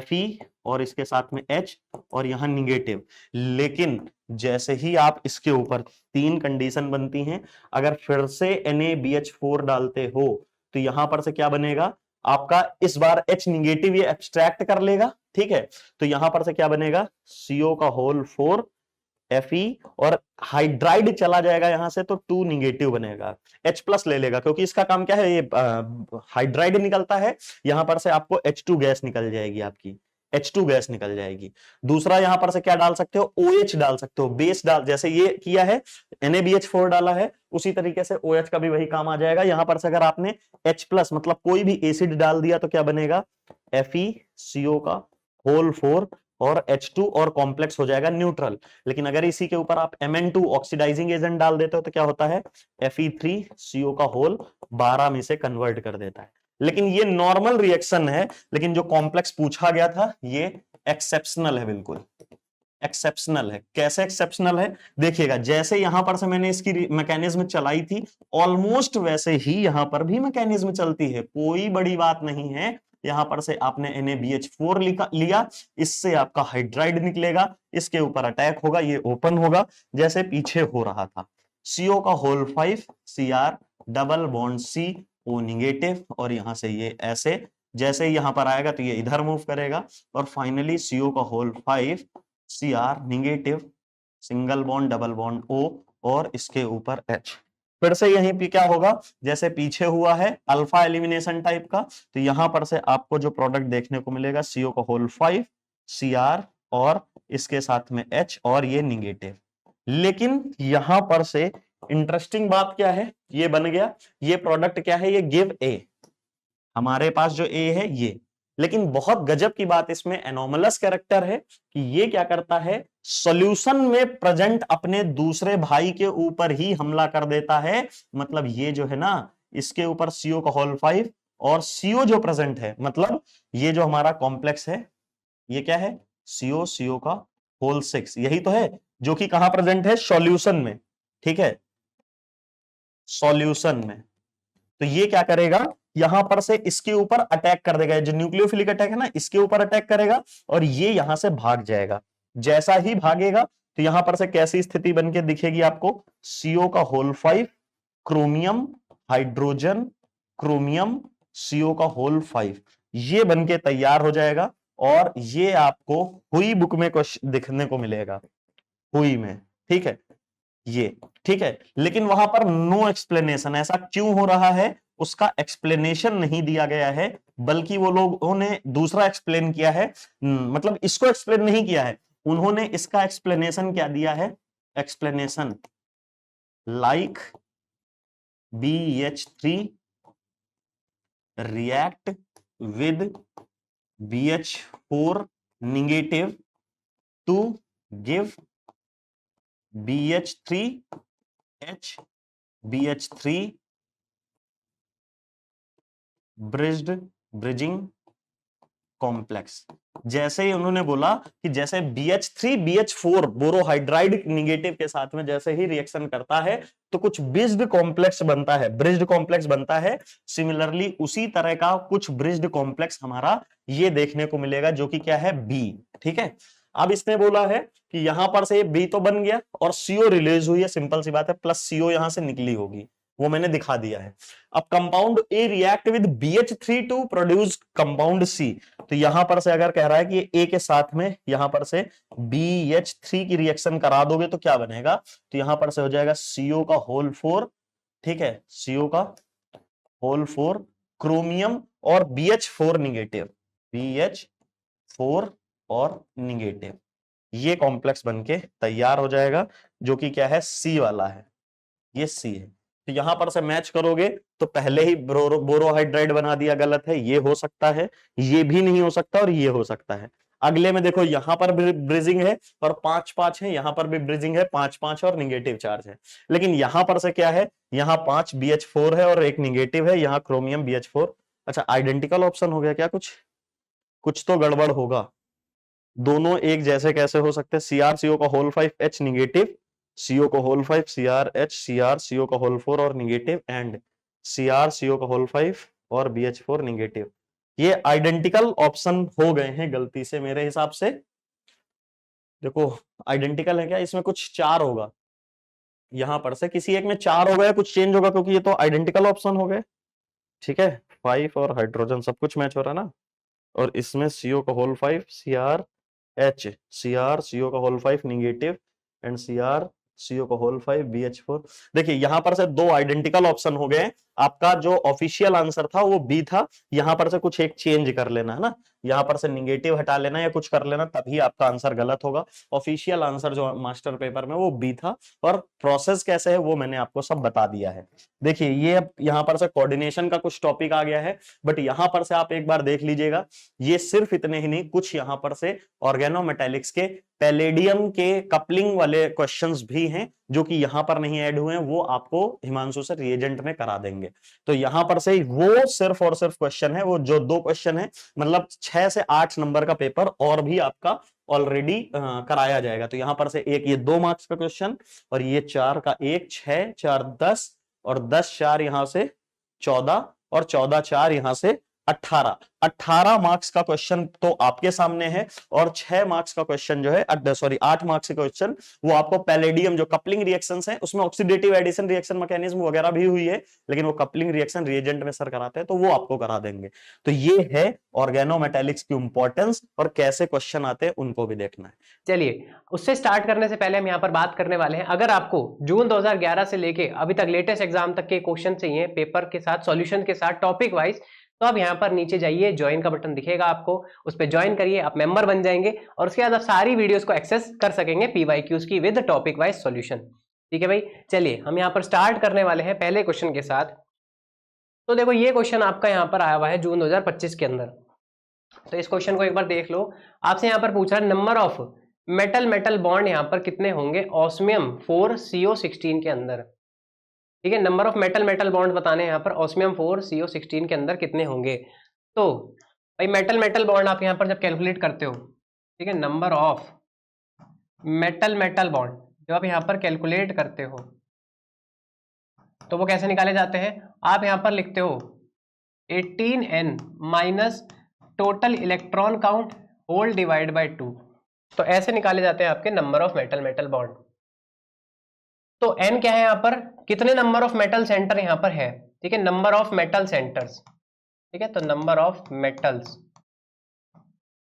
Fe और इसके साथ में H, और यहां निगेटिव। लेकिन जैसे ही आप इसके ऊपर 3 कंडीशन बनती हैं, अगर फिर से NaBH4 डालते हो, तो यहां पर से क्या बनेगा आपका, इस बार H निगेटिव ये एब्स्ट्रैक्ट कर लेगा, ठीक है, तो यहां पर से क्या बनेगा, CO का होल 4 Fe, और हाइड्राइड चला जाएगा यहां से, तो 2 निगेटिव बनेगा, H प्लस ले लेगा, क्योंकि इसका काम क्या है, ये हाइड्राइड निकलता है, यहां पर से आपको H2 गैस निकल जाएगी, आपकी H2 गैस निकल जाएगी। दूसरा यहां पर से क्या डाल सकते हो, OH डाल सकते हो, बेस डाल, जैसे ये किया है NaBH4 डाला है, उसी तरीके से OH का भी वही काम आ जाएगा। यहां पर से अगर आपने H प्लस मतलब कोई भी एसिड डाल दिया, तो क्या बनेगा, FeCO का होल 4 और H2, और कॉम्प्लेक्स हो जाएगा न्यूट्रल। लेकिन अगर इसी के ऊपर आप Mn2 ऑक्सीडाइजिंग एजेंट डाल देते हो, तो क्या होता है, Fe3CO का होल 12 में से कन्वर्ट कर देता है। लेकिन ये नॉर्मल रिएक्शन है, लेकिन जो कॉम्प्लेक्स पूछा गया था ये एक्सेप्शनल है, बिल्कुल एक्सेप्शनल है। कैसे एक्सेप्शनल है, देखिएगा, जैसे यहां पर से मैंने इसकी मैकेनिज्म चलाई थी, ऑलमोस्ट वैसे ही यहां पर भी मैकेनिज्म चलती है, कोई बड़ी बात नहीं है। यहां पर से आपने NaBH4 लिया, इससे आपका हाइड्राइड निकलेगा, इसके ऊपर अटैक होगा, ये ओपन होगा जैसे पीछे हो रहा था। CO का whole 5 Cr double bond CO negative, और यहां से ये ऐसे, जैसे ही यहां पर आएगा तो ये इधर मूव करेगा, और फाइनली CO का whole 5 Cr negative, single bond double bond O, और इसके ऊपर H। फिर से यहीं पे क्या होगा, जैसे पीछे हुआ है अल्फा एलिमिनेशन टाइप का, तो यहां पर से आपको जो प्रोडक्ट देखने को मिलेगा, CO का होल 5 Cr और इसके साथ में H, और ये निगेटिव। लेकिन यहां पर से इंटरेस्टिंग बात क्या है, ये बन गया, ये प्रोडक्ट क्या है, ये गिव A, हमारे पास जो A है ये। लेकिन बहुत गजब की बात इसमें एनोमलस कैरेक्टर है कि ये क्या करता है, सॉल्यूशन में प्रेजेंट अपने दूसरे भाई के ऊपर ही हमला कर देता है। मतलब ये जो है ना, इसके ऊपर CO का होल 5 और CO जो प्रेजेंट है, मतलब ये जो हमारा कॉम्प्लेक्स है, ये क्या है, CO का होल 6, यही तो है जो कि कहां प्रेजेंट है, सॉल्यूशन में, ठीक है, सॉल्यूशन में। तो ये क्या करेगा, यहां पर से इसके ऊपर अटैक कर देगा, जो न्यूक्लियोफिलिक अटैक है ना, इसके ऊपर अटैक करेगा, और ये यहां से भाग जाएगा। जैसा ही भागेगा तो यहां पर से कैसी स्थिति बनके दिखेगी आपको, CO का whole 5 chromium hydrogen chromium CO का होल 5, ये बनके तैयार हो जाएगा। और ये आपको हुई बुक में दिखने को मिलेगा, हुई में, ठीक है, ये ठीक है। लेकिन वहां पर नो एक्सप्लेनेशन, ऐसा क्यों हो रहा है, उसका एक्सप्लेनेशन नहीं दिया गया है, बल्कि वो लोगों ने दूसरा एक्सप्लेन किया है, मतलब इसको एक्सप्लेन नहीं किया है, उन्होंने इसका एक्सप्लेनेशन क्या दिया है, explanation like BH3 react with BH4 negative to give BH3H BH3 bridging complex. जैसे ही उन्होंने बोला कि जैसे BH3 BH4 बोरोहाइड्राइड निगेटिव के साथ में जैसे ही रिएक्शन करता है तो कुछ ब्रिज्ड कॉम्प्लेक्स बनता है, ब्रिज्ड कॉम्प्लेक्स बनता है। सिमिलरली उसी तरह का कुछ ब्रिज्ड कॉम्प्लेक्स हमारा ये देखने को मिलेगा जो कि क्या है, बी। ठीक है, अब इसने बोला है कि यहां पर से बी तो बन गया और सीओ रिलीज हुई है, सिंपल सी बात है, प्लस सीओ यहां से निकली होगी, वो मैंने दिखा दिया है। अब compound A react with BH3 to produce compound C, तो यहां पर से अगर कह रहा है कि ए के साथ में यहां पर से BH3 की रिएक्शन करा दोगे तो क्या बनेगा, तो यहां पर से हो जाएगा CO का होल 4, ठीक है, CO का होल 4 क्रोमियम और BH4 निगेटिव, BH4 और निगेटिव, ये कॉम्प्लेक्स बनके तैयार हो जाएगा जो कि क्या है, सी वाला है, ये सी है। तो यहां पर से मैच करोगे तो पहले ही बोरोहाइड्राइड बना दिया, गलत है, ये हो सकता है, ये भी नहीं हो सकता और ये हो सकता है। अगले में देखो यहां पर ब्रिजिंग है और 5-5 है, यहां पर भी ब्रिजिंग है 5-5 और निगेटिव चार्ज है, लेकिन यहां पर से क्या है, यहां 5 BH4 है और एक निगेटिव है, यहां क्रोमियम BH4। अच्छा, आइडेंटिकल ऑप्शन हो गया क्या, कुछ कुछ तो गड़बड़ होगा, दोनों एक जैसे कैसे हो सकते हैं, CrCO का होल 5 H निगेटिव, CO का होल 5 CrH CrCO का होल 4 और निगेटिव, एंड CrCO का होल 5 और BH4 निगेटिव। ये आइडेंटिकल ऑप्शन हो गए हैं गलती से मेरे हिसाब से। देखो आइडेंटिकल है क्या, इसमें कुछ 4 होगा, यहां पर से किसी एक में 4 हो गया, कुछ चेंज होगा क्योंकि ये तो आइडेंटिकल ऑप्शन हो गए। ठीक है, 5 और हाइड्रोजन सब कुछ मैच हो रहा है ना, और इसमें CO का होल 5 CrCO का होल 5 निगेटिव एंड CrCO का होल 5 BH4। देखिए यहां पर से 2 आइडेंटिकल ऑप्शन हो गए, आपका जो ऑफिशियल आंसर था वो बी था, यहां पर से कुछ एक चेंज कर लेना है ना, यहां पर से निगेटिव हटा लेना या कुछ कर लेना, तभी आपका आंसर गलत होगा। ऑफिशियल आंसर जो मास्टर पेपर में वो बी था, और प्रोसेस कैसे है वो मैंने आपको सब बता दिया है। देखिए ये अब यहां पर से कोऑर्डिनेशन का कुछ टॉपिक आ गया है, बट यहां पर से आप एक बार देख लीजिएगा, ये सिर्फ इतने ही नहीं, कुछ यहां पर से ऑर्गेनोमेटेलिक्स के पैलेडियम के कपलिंग वाले क्वेश्चंस भी हैं जो कि यहां पर नहीं ऐड हुए हैं, वो आपको हिमांशु से रिएजेंट में करा देंगे। तो यहां पर से वो सिर्फ और सिर्फ क्वेश्चन है, वो जो 2 क्वेश्चन है, मतलब 6 से 8 नंबर का पेपर और भी आपका ऑलरेडी कराया जाएगा। तो यहां पर से एक ये 2 मार्क्स का क्वेश्चन और ये 4 का एक, 6 4 10 और 10 4 यहां से 14 और 14 4 यहां से 18 मार्क्स का क्वेश्चन तो आपके सामने है, और 6 मार्क्स का क्वेश्चन जो है, सॉरी 8 मार्क्स का क्वेश्चन वो आपको पैलेडियम जो कपलिंग रिएक्शंस हैं, उसमें ऑक्सीडेटिव एडिशन रिएक्शन मैकेनिज्म वगैरह भी हुई है, लेकिन वो कपलिंग रिएक्शन रिएजेंट में सर कराते हैं तो वो आपको करा देंगे। तो ये है ऑर्गेनोमेटेलिक्स की इंपॉर्टेंस, और कैसे क्वेश्चन आते हैं उनको भी देखना है। चलिए, उससे स्टार्ट करने से पहले हम यहाँ पर बात करने वाले हैं, अगर आपको जून 2011 से लेके अभी तक लेटेस्ट एग्जाम तक के क्वेश्चन चाहिए पेपर के साथ, सॉल्यूशन के साथ, टॉपिक वाइज, तो आप यहाँ पर नीचे जाइए, ज्वाइन का बटन दिखेगा आपको, उस पर ज्वाइन करिए, आप मेंबर बन जाएंगे और उसके बाद आप सारी वीडियोस को एक्सेस कर सकेंगे PYQs की विद टॉपिक वाइज सॉल्यूशन। ठीक है भाई, चलिए हम यहाँ पर स्टार्ट करने वाले हैं पहले क्वेश्चन के साथ। तो देखो ये क्वेश्चन आपका यहाँ पर आया हुआ है जून 2025 के अंदर, तो इस क्वेश्चन को एक बार देख लो। आपसे यहाँ पर पूछ रहा है number of metal metal bond यहाँ पर कितने होंगे ऑस्मियम 4CO16 के अंदर। ठीक है, number of metal metal bond बताने यहाँ पर ऑस्मियम 4CO16 के अंदर कितने होंगे। तो भाई मेटल मेटल बॉन्ड आप यहाँ पर जब कैलकुलेट करते हो, ठीक है, number of metal metal bond जब आप यहाँ पर कैलकुलेट करते हो तो वो कैसे निकाले जाते हैं, आप यहाँ पर लिखते हो 18N minus total electron count whole divide by 2, तो ऐसे निकाले जाते हैं आपके number of metal metal bond. तो N क्या है यहाँ पर, कितने नंबर ऑफ मेटल सेंटर यहाँ पर है, ठीक है, नंबर ऑफ मेटल सेंटर्स, ठीक है, तो नंबर ऑफ मेटल्स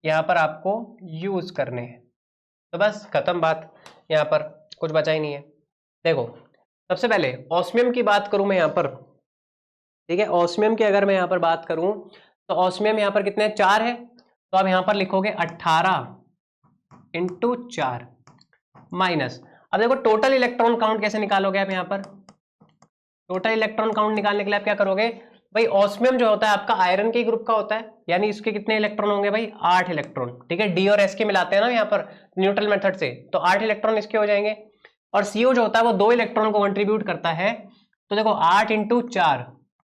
यहाँ पर आपको यूज करने हैं, तो बस खत्म बात, यहाँ पर कुछ बचा ही नहीं है। देखो सबसे पहले ऑस्मियम की बात करूं मैं यहाँ पर, ठीक है। ऑस्मियम की अगर मैं यहाँ पर बात करूं तो ऑस्मियम यहाँ पर कितने 4 है, तो आप यहाँ पर लिखोगे 18 इंटू 4 माइनस, अब देखो टोटल इलेक्ट्रॉन काउंट कैसे निकालोगे आप यहाँ पर। टोटल इलेक्ट्रॉन काउंट निकालने के लिए आप क्या करोगे भाई, ऑस्मियम जो होता है आपका आयरन के ग्रुप का होता है, यानी इसके कितने इलेक्ट्रॉन होंगे भाई 8 इलेक्ट्रॉन। ठीक है, डी और एस के मिलाते हैं ना यहाँ पर न्यूट्रल मेथड से, तो 8 इलेक्ट्रॉन इसके हो जाएंगे। और सीओ जो होता है वो 2 इलेक्ट्रॉन को कंट्रीब्यूट करता है, तो देखो 8 इंटू 4,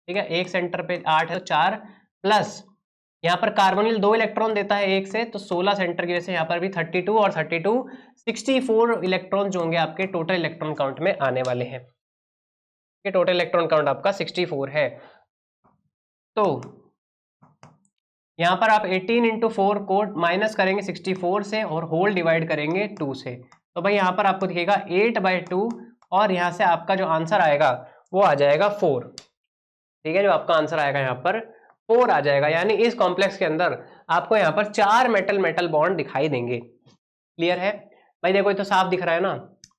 ठीक है, एक सेंटर पे 8 है तो 4 प्लस यहाँ पर कार्बोनिल 2 इलेक्ट्रॉन देता है एक से, तो 16 सेंटर की वजह से यहाँ पर भी 32 और 32 64 इलेक्ट्रॉन जो होंगे आपके टोटल इलेक्ट्रॉन काउंट में आने वाले हैं। टोटल इलेक्ट्रॉन काउंट आपका 64 है। तो यहां पर आप 18 इंटू 4 को माइनस करेंगे 64 से और होल डिवाइड करेंगे 2 से, तो भाई यहां पर आपको दिखेगा 8/2 और यहां से आपका जो आंसर आएगा वो आ जाएगा 4। ठीक है, जो आपका आंसर आएगा यहाँ पर 4 आ जाएगा, यानी इस कॉम्प्लेक्स के अंदर आपको यहाँ पर 4 मेटल मेटल बॉन्ड दिखाई देंगे। क्लियर है भाई, देखो ये तो साफ दिख रहा है ना,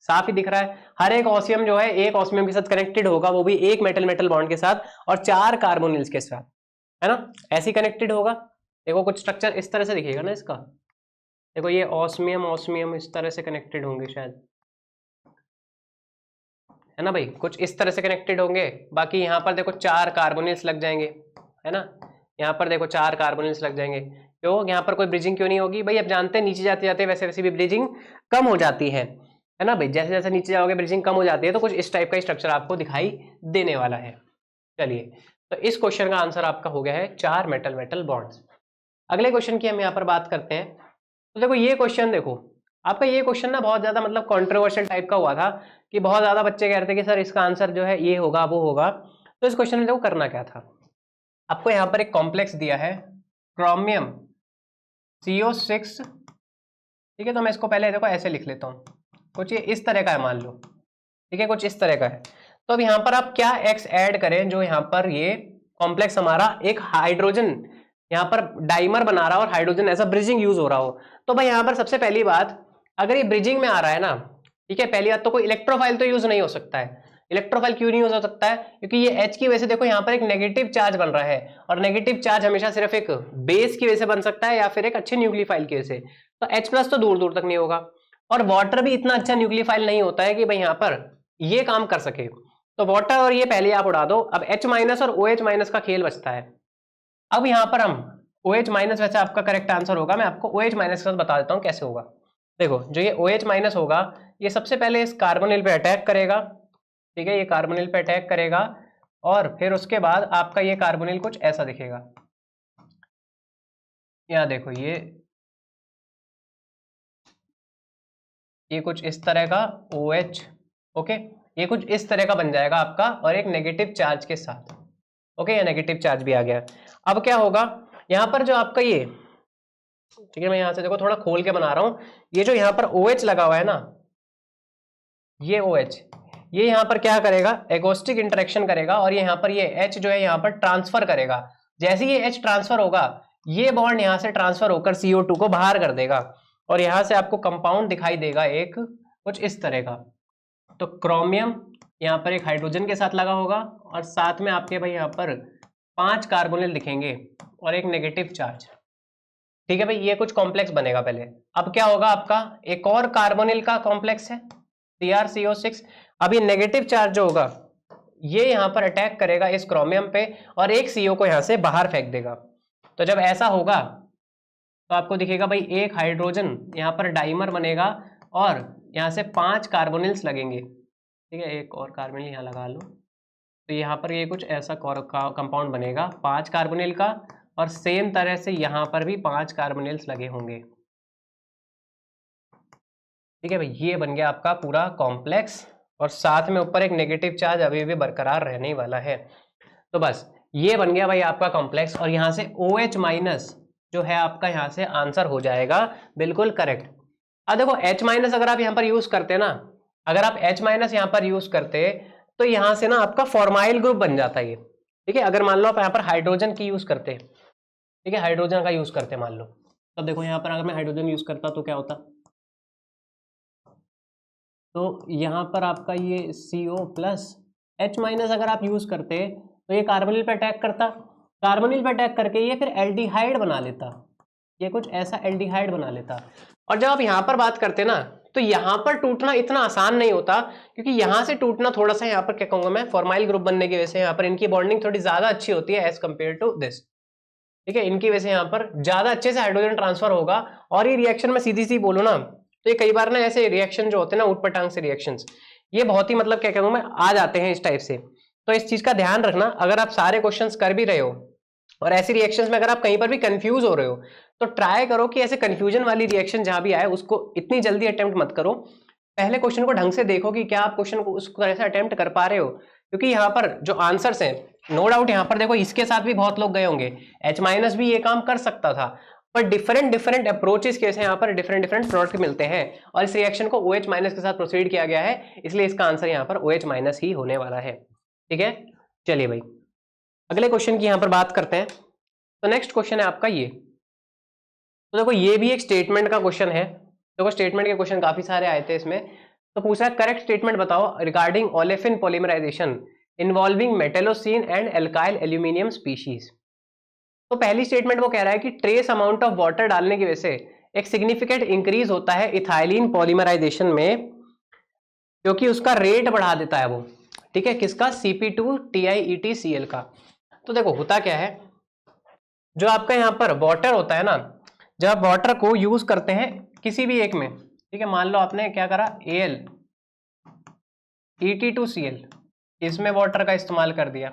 साफ ही दिख रहा है। हर एक ऑस्मियम जो है एक ऑस्मियम के साथ कनेक्टेड होगा, वो भी एक मेटल मेटल बॉन्ड के साथ और 4 कार्बोनिल्स के साथ, है ना, ऐसे कनेक्टेड होगा। देखो कुछ स्ट्रक्चर इस तरह से दिखेगा ना इसका, देखो ये ऑस्मियम ऑस्मियम इस तरह से कनेक्टेड होंगे शायद, है ना भाई, कुछ इस तरह से कनेक्टेड होंगे। बाकी यहाँ पर देखो 4 कार्बोनिल्स लग जाएंगे, है ना, यहाँ पर देखो 4 कार्बोनिल्स लग जाएंगे। क्यों, यहाँ पर कोई ब्रिजिंग क्यों नहीं होगी भाई, अब जानते हैं नीचे जाते जाते वैसे वैसे भी ब्रिजिंग कम हो जाती है ना भाई, जैसे जैसे नीचे जाओगे ब्रिजिंग कम हो जाती है, तो कुछ इस टाइप का स्ट्रक्चर आपको दिखाई देने वाला है। चलिए, तो इस क्वेश्चन का आंसर आपका हो गया है 4 मेटल मेटल बॉन्ड्स। अगले क्वेश्चन की हम यहाँ पर बात करते हैं। तो देखो ये क्वेश्चन, देखो आपका ये क्वेश्चन ना बहुत ज्यादा मतलब कंट्रोवर्शियल टाइप का हुआ था, कि बहुत ज्यादा बच्चे कह रहे थे कि सर इसका आंसर जो है ये होगा वो होगा। तो इस क्वेश्चन में देखो करना क्या था, आपको यहाँ पर एक कॉम्प्लेक्स दिया है क्रोमियम CO6, ठीक है, तो मैं इसको पहले देखो ऐसे लिख लेता हूँ, कुछ ये इस तरह का है मान लो, ठीक है, कुछ इस तरह का है। तो अब यहाँ पर आप क्या एक्स ऐड करें जो यहाँ पर ये कॉम्प्लेक्स हमारा एक हाइड्रोजन यहाँ पर डाइमर बना रहा हो और हाइड्रोजन ऐसा ब्रिजिंग यूज हो रहा हो। तो भाई यहाँ पर सबसे पहली बात, अगर ये ब्रिजिंग में आ रहा है ना, ठीक है, पहली बात तो कोई इलेक्ट्रोफाइल तो यूज नहीं हो सकता है। इलेक्ट्रोफाइल क्यों नहीं हो सकता है, क्योंकि ये H की वजह से देखो यहाँ पर एक नेगेटिव चार्ज बन रहा है, और नेगेटिव चार्ज हमेशा सिर्फ एक बेस की वजह से बन सकता है या फिर एक अच्छे न्यूक्लियोफाइल की वजह से। तो H+ तो दूर दूर तक नहीं होगा, और वाटर भी इतना अच्छा न्यूक्लियोफाइल नहीं होता है कि भाई यहाँ पर ये काम कर सके। तो वाटर और ये पहले आप उड़ा दो, अब H- और OH- का खेल बचता है। अब यहाँ पर हम OH- वैसे आपका करेक्ट आंसर होगा, मैं आपको OH- के साथ बता देता हूँ कैसे होगा। देखो जो ये OH- होगा, ये सबसे पहले इस कार्बोनिल पे अटैक करेगा, ठीक है, ये कार्बोनिल पे अटैक करेगा, और फिर उसके बाद आपका ये कार्बोनिल कुछ ऐसा दिखेगा, यहाँ देखो ये कुछ इस तरह का OH, ओके, ये कुछ इस तरह का बन जाएगा आपका, और एक नेगेटिव चार्ज के साथ, ओके, ये नेगेटिव चार्ज भी आ गया। अब क्या होगा यहाँ पर जो आपका ये, ठीक है, मैं यहाँ से देखो थोड़ा खोल के बना रहा हूँ, ये जो यहाँ पर OH लगा हुआ है ना, ये OH, ये यहाँ पर क्या करेगा, एगोस्टिक इंटरेक्शन करेगा, और ये यहाँ पर ये H जो है यहाँ पर ट्रांसफर करेगा। जैसे ये H ट्रांसफर होगा, ये बॉन्ड यहाँ से ट्रांसफर होकर CO2 को बाहर कर देगा, और यहाँ से आपको कंपाउंड दिखाई देगा एक कुछ इस तरह का। तो क्रोमियम यहाँ पर एक हाइड्रोजन के साथ लगा होगा, और साथ में आपके भाई यहाँ पर 5 कार्बोनिल दिखेंगे और एक नेगेटिव चार्ज। ठीक है भाई, ये कुछ कॉम्प्लेक्स बनेगा पहले। अब क्या होगा, आपका एक और कार्बोनिल का कॉम्प्लेक्स है CrCO6। अब ये नेगेटिव चार्ज जो होगा, ये यहाँ पर अटैक करेगा इस क्रोमियम पे, और एक CO को यहाँ से बाहर फेंक देगा। तो जब ऐसा होगा तो आपको दिखेगा भाई एक हाइड्रोजन यहाँ पर डाइमर बनेगा, और यहाँ से 5 कार्बोनिल्स लगेंगे, ठीक है, एक और कार्बोनिल यहाँ लगा लो, तो यहाँ पर ये कुछ ऐसा कंपाउंड बनेगा 5 कार्बोनिल का, और सेम तरह से यहाँ पर भी 5 कार्बोनिल्स लगे होंगे। ठीक है भाई, ये बन गया आपका पूरा कॉम्प्लेक्स, और साथ में ऊपर एक नेगेटिव चार्ज अभी भी बरकरार रहने वाला है। तो बस ये बन गया भाई आपका कॉम्प्लेक्स, और यहाँ से OH- जो है आपका यहाँ से आंसर हो जाएगा बिल्कुल करेक्ट। अब देखो H- अगर आप यहाँ पर यूज करते ना, अगर आप H- यहाँ पर यूज करते, तो यहाँ से ना आपका फॉर्माइल ग्रुप बन जाता है ये। ठीक है, अगर मान लो आप यहाँ पर हाइड्रोजन की यूज करते, ठीक है, हाइड्रोजन का यूज करते मान लो, तब देखो यहाँ पर अगर मैं हाइड्रोजन यूज करता तो क्या होता, तो यहाँ पर आपका ये CO+, H- अगर आप यूज करते तो ये कार्बोनिल पे अटैक करता, कार्बोनिल पे अटैक करके ये फिर एल्डिहाइड बना लेता, ये कुछ ऐसा एल्डिहाइड बना लेता। और जब आप यहाँ पर बात करते ना, तो यहाँ पर टूटना इतना आसान नहीं होता, क्योंकि यहाँ से टूटना थोड़ा सा, यहाँ पर क्या कहूंगा मैं, फॉर्माइल ग्रुप बनने की वजह से यहाँ पर इनकी बॉन्डिंग थोड़ी ज्यादा अच्छी होती है एज कम्पेयर टू दिस, ठीक है। इनकी वजह से यहाँ पर ज्यादा अच्छे से हाइड्रोजन ट्रांसफर होगा। और ये रिएक्शन में सीधी सी बोलूँ ना, तो ये कई बार ना ऐसे रिएक्शन जो होते हैं ना, ऊटपटांग से रिएक्शंस, ये बहुत ही मतलब क्या कहूँ मैं, आ जाते हैं इस टाइप से। तो इस चीज का ध्यान रखना, अगर आप सारे क्वेश्चंस कर भी रहे हो और ऐसी रिएक्शंस में अगर आप कहीं पर भी कंफ्यूज हो रहे हो, तो ट्राई करो कि ऐसे कंफ्यूजन वाली रिएक्शन जहां भी आए उसको इतनी जल्दी अटेम्प्ट मत करो। पहले क्वेश्चन को ढंग से देखो कि क्या आप क्वेश्चन को उस तरह से अटेम्प्ट कर पा रहे हो, क्योंकि यहाँ पर जो आंसर्स हैं, नो डाउट यहाँ पर देखो इसके साथ भी बहुत लोग गए होंगे, H- भी ये काम कर सकता था, पर डिफरेंट अप्रोचेस के यहाँ पर डिफरेंट प्रोडक्ट मिलते हैं, और इस रिएक्शन को OH- के साथ प्रोसीड किया गया है, इसलिए इसका आंसर यहाँ पर OH- ही होने वाला है, ठीक है। चलिए भाई, अगले क्वेश्चन की यहाँ पर बात करते हैं। तो नेक्स्ट क्वेश्चन है आपका ये। तो देखो ये भी एक स्टेटमेंट का क्वेश्चन है। देखो स्टेटमेंट के क्वेश्चन काफी सारे आए थे इसमें। तो पूछा है करेक्ट स्टेटमेंट बताओ regarding olefin polymerization involving metallocene and alkyl aluminium species. तो पहली स्टेटमेंट वो कह रहा है कि ट्रेस अमाउंट ऑफ वाटर डालने की वजह से एक सिग्निफिकेंट इंक्रीज होता है इथाइलिन पॉलीमराइजेशन में, जो कि उसका रेट बढ़ा देता है वो, ठीक है, किसका, Cp2 TiETCl का। तो देखो होता क्या है, जो आपका यहाँ पर वाटर होता है ना, जब आप वाटर को यूज करते हैं किसी भी एक में, ठीक है, मान लो आपने क्या करा, Al Et2Cl, इसमें वाटर का इस्तेमाल कर दिया,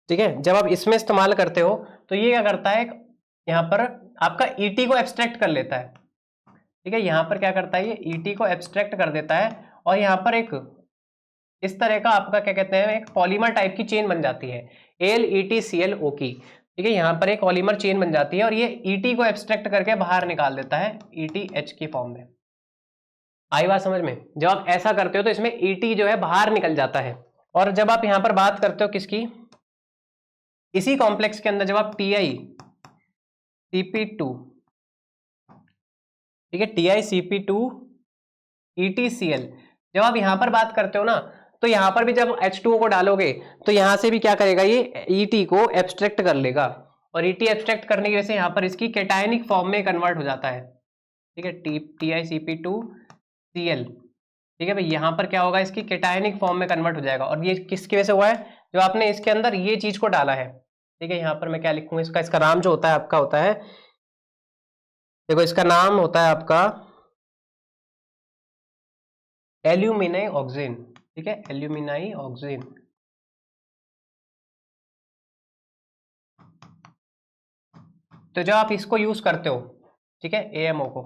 ठीक है। जब आप इसमें इस्तेमाल करते हो तो ये क्या करता है, यहाँ पर आपका Et को एब्स्ट्रैक्ट कर लेता है, ठीक है। यहाँ पर क्या करता है, ये Et को एब्स्ट्रैक्ट कर देता है, और यहाँ पर एक इस तरह का आपका क्या कहते हैं, एक पॉलीमर टाइप की चेन बन जाती है, AlEtClO की, ठीक है। यहाँ पर एक पॉलीमर चेन बन जाती है, और ये Et को एब्स्ट्रैक्ट करके बाहर निकाल देता है ETH की फॉर्म में। आई बात समझ में, जब आप ऐसा करते हो तो इसमें Et जो है बाहर निकल जाता है। और जब आप यहाँ पर बात करते हो किसकी, इसी कॉम्प्लेक्स के अंदर जब आप TiCp2, ठीक है, TiCp2EtCl, जब आप यहां पर बात करते हो ना, तो यहां पर भी जब H2O को डालोगे तो यहां से भी क्या करेगा, ये Et को एब्स्ट्रैक्ट कर लेगा, और Et एब्स्ट्रैक्ट करने की वजह से यहां पर इसकी कैटायनिक फॉर्म में कन्वर्ट हो जाता है, ठीक है, TiCp2Cl, ठीक है भाई। यहां पर क्या होगा, इसकी कैटायनिक फॉर्म में कन्वर्ट हो जाएगा, और ये किसकी वजह से हुआ है, जो आपने इसके अंदर ये चीज को डाला है, ठीक है। यहां पर मैं क्या लिखूंगा, इसका नाम जो होता है आपका होता है, देखो इसका नाम होता है आपका एल्यूमिनाई ऑक्सीन, ठीक है, एल्यूमिनाई ऑक्सीन। तो जब आप इसको यूज करते हो, ठीक है, AMO को,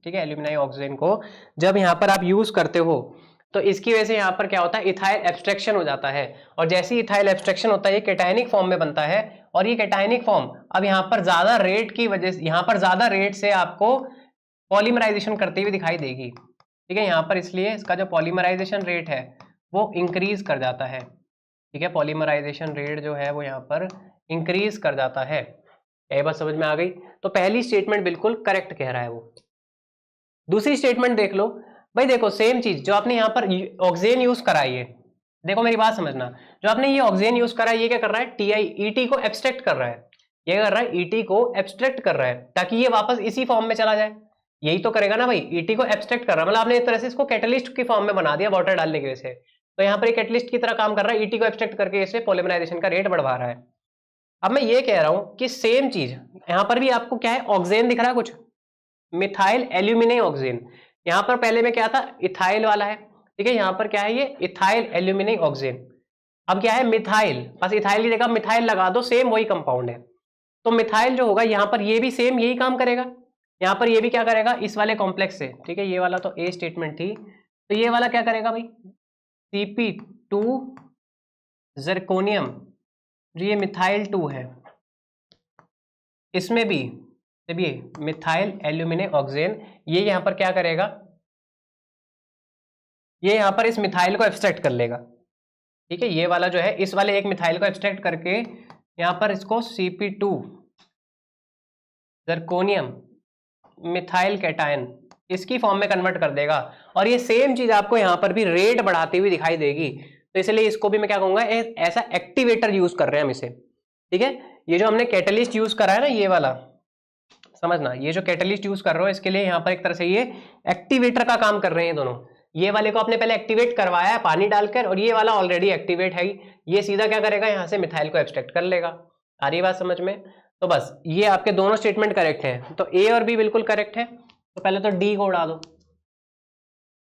ठीक है, एल्यूमिनाई ऑक्सीजन को जब यहां पर आप यूज करते हो, तो इसकी वजह से यहां पर क्या होता है, इथाइल एब्स्ट्रैक्शन हो जाता है, और जैसे ही इथाइल एब्स्ट्रैक्शन होता है ये कैटायनिक फॉर्म में बनता है, और ये कैटायनिक फॉर्म अब यहां पर ज्यादा रेट की वजह से, यहां पर ज्यादा रेट से आपको पॉलीमराइजेशन करती हुई दिखाई देगी, ठीक है। यहां पर इसलिए इसका जो पॉलीमराइजेशन रेट है वो इंक्रीज कर जाता है, ठीक है, पॉलीमराइजेशन रेट जो है वो यहाँ पर इंक्रीज कर जाता है। ये बात समझ में आ गई। तो पहली स्टेटमेंट बिल्कुल करेक्ट कह रहा है वो। दूसरी स्टेटमेंट देख लो भाई, देखो सेम चीज जो आपने यहाँ पर ऑक्सीजन यूज कराई है, देखो मेरी बात समझना, जो आपने ये ऑक्सीजन यूज करा है ये क्या कर रहा है, ET को एब्स्ट्रैक्ट कर रहा है, ये कर रहा है ET को एब्स्ट्रैक्ट कर रहा है ताकि ये वापस इसी फॉर्म में चला जाए, यही तो करेगा ना भाई, ET को एब्स्ट्रैक्ट कर रहा है, मतलब आपने एक तरह से इसको कैटलिस्ट की फॉर्म में बना दिया वाटर डालने की वजह से, तो यहाँ पर कैटलिस्ट की तरह काम कर रहा है, ET को एब्स्ट्रैक्ट करके इसे पॉलीमराइजेशन का रेट बढ़वा रहा है। अब मैं ये कह रहा हूं कि सेम चीज यहां पर भी आपको क्या है, ऑक्सीजन दिख रहा है कुछ, मिथाइल एल्यूमिनाई ऑक्सीजन, यहां पर पहले में क्या था, इथाइल वाला है, ठीक है, यहां पर क्या है, ये इथाइल एल्यूमिनाई ऑक्सीजन, अब क्या है, मिथाइल, बस इथाइल की जगह मिथाइल लगा दो, सेम वही कंपाउंड है। तो मिथाइल जो होगा यहां पर ये भी सेम यही काम करेगा, यहां पर ये भी क्या करेगा, इस वाले कॉम्प्लेक्स से, ठीक है, ये वाला तो ए स्टेटमेंट थी, तो ये वाला क्या करेगा भाई, Cp2 जर्कोनियम, ये मिथाइल 2 है, इसमें भी जब ये मिथाइल एल्यूमिनाई ऑक्सीजन, ये यहां पर क्या करेगा, ये यहां पर इस मिथाइल को एब्स्ट्रैक्ट कर लेगा, ठीक है, ये वाला जो है इस वाले एक मिथाइल को एब्स्ट्रैक्ट करके यहां पर इसको Cp2 जर्कोनियम मिथाइल कैटायन इसकी फॉर्म में कन्वर्ट कर देगा, और ये सेम चीज आपको यहां पर भी रेट बढ़ाती हुई दिखाई देगी। तो इसलिए इसको भी मैं क्या कहूंगा, ऐसा एक्टिवेटर यूज कर रहे हैं हम इसे, ठीक है। ये जो हमने कैटलिस्ट यूज करा है ना, ये वाला समझना, ये जो कैटलिस्ट यूज कर रहे हो इसके लिए यहाँ पर एक तरह से ये एक्टिवेटर का काम कर रहे हैं दोनों। ये वाले को आपने पहले एक्टिवेट करवाया है पानी डालकर, और ये वाला ऑलरेडी एक्टिवेट है, ये सीधा क्या करेगा, यहाँ से मिथाइल को एब्स्ट्रैक्ट कर लेगा। आ रही बात समझ में? तो बस ये आपके दोनों स्टेटमेंट करेक्ट हैं, तो ए और बी बिल्कुल करेक्ट है। तो पहले तो डी को उड़ा दो।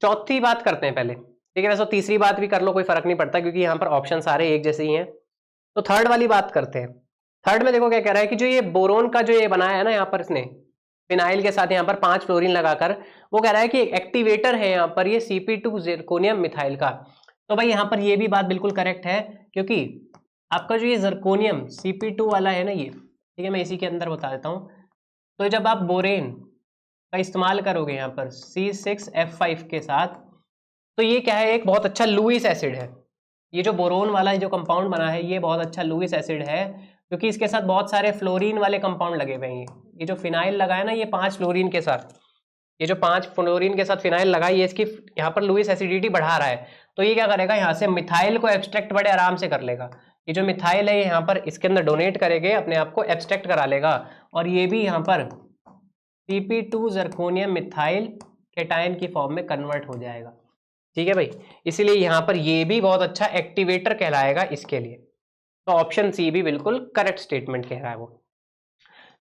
चौथी बात करते हैं पहले, ठीक है। वैसे तीसरी बात भी कर लो, कोई फर्क नहीं पड़ता, क्योंकि यहाँ पर ऑप्शन सारे एक जैसे ही हैं। तो थर्ड वाली बात करते हैं। थर्ड में देखो क्या कह रहा है कि जो ये बोरोन का जो ये बनाया है ना यहाँ पर इसने फिनाइल के साथ यहाँ पर 5 फ्लोरीन लगाकर, वो कह रहा है कि एक्टिवेटर है यहाँ पर ये Sp2 जिरकोनियम मिथाइल का। तो भाई यहाँ पर ये भी बात बिल्कुल करेक्ट है, क्योंकि आपका जो ये जिरकोनियम Sp2 वाला है ना ये, ठीक है, मैं इसी के अंदर बता देता हूँ। तो जब आप बोरेन का इस्तेमाल करोगे यहाँ पर C6F5 के साथ, तो ये क्या है, एक बहुत अच्छा लुईस एसिड है। ये जो बोरोन वाला जो कंपाउंड बना है ये बहुत अच्छा लुईस एसिड है, क्योंकि इसके साथ बहुत सारे फ्लोरीन वाले कंपाउंड लगे हुए हैं। ये जो फिनाइल लगा है ना, ये 5 फ्लोरीन के साथ, ये जो 5 फ्लोरीन के साथ फिनाइल लगा है, ये इसकी यहाँ पर लुईस एसिडिटी बढ़ा रहा है। तो ये क्या करेगा, यहाँ से मिथाइल को एब्स्ट्रैक्ट बड़े आराम से कर लेगा। ये जो मिथाइल है यहाँ पर इसके अंदर डोनेट करेंगे, अपने आप को एब्स्ट्रैक्ट करा लेगा, और ये भी यहाँ पर Sp2 जिरकोनियम मिथाइल केटायन की फॉर्म में कन्वर्ट हो जाएगा, ठीक है भाई। इसीलिए यहाँ पर ये भी बहुत अच्छा एक्टिवेटर कहलाएगा इसके लिए। तो ऑप्शन सी भी बिल्कुल करेक्ट स्टेटमेंट कह रहा है वो।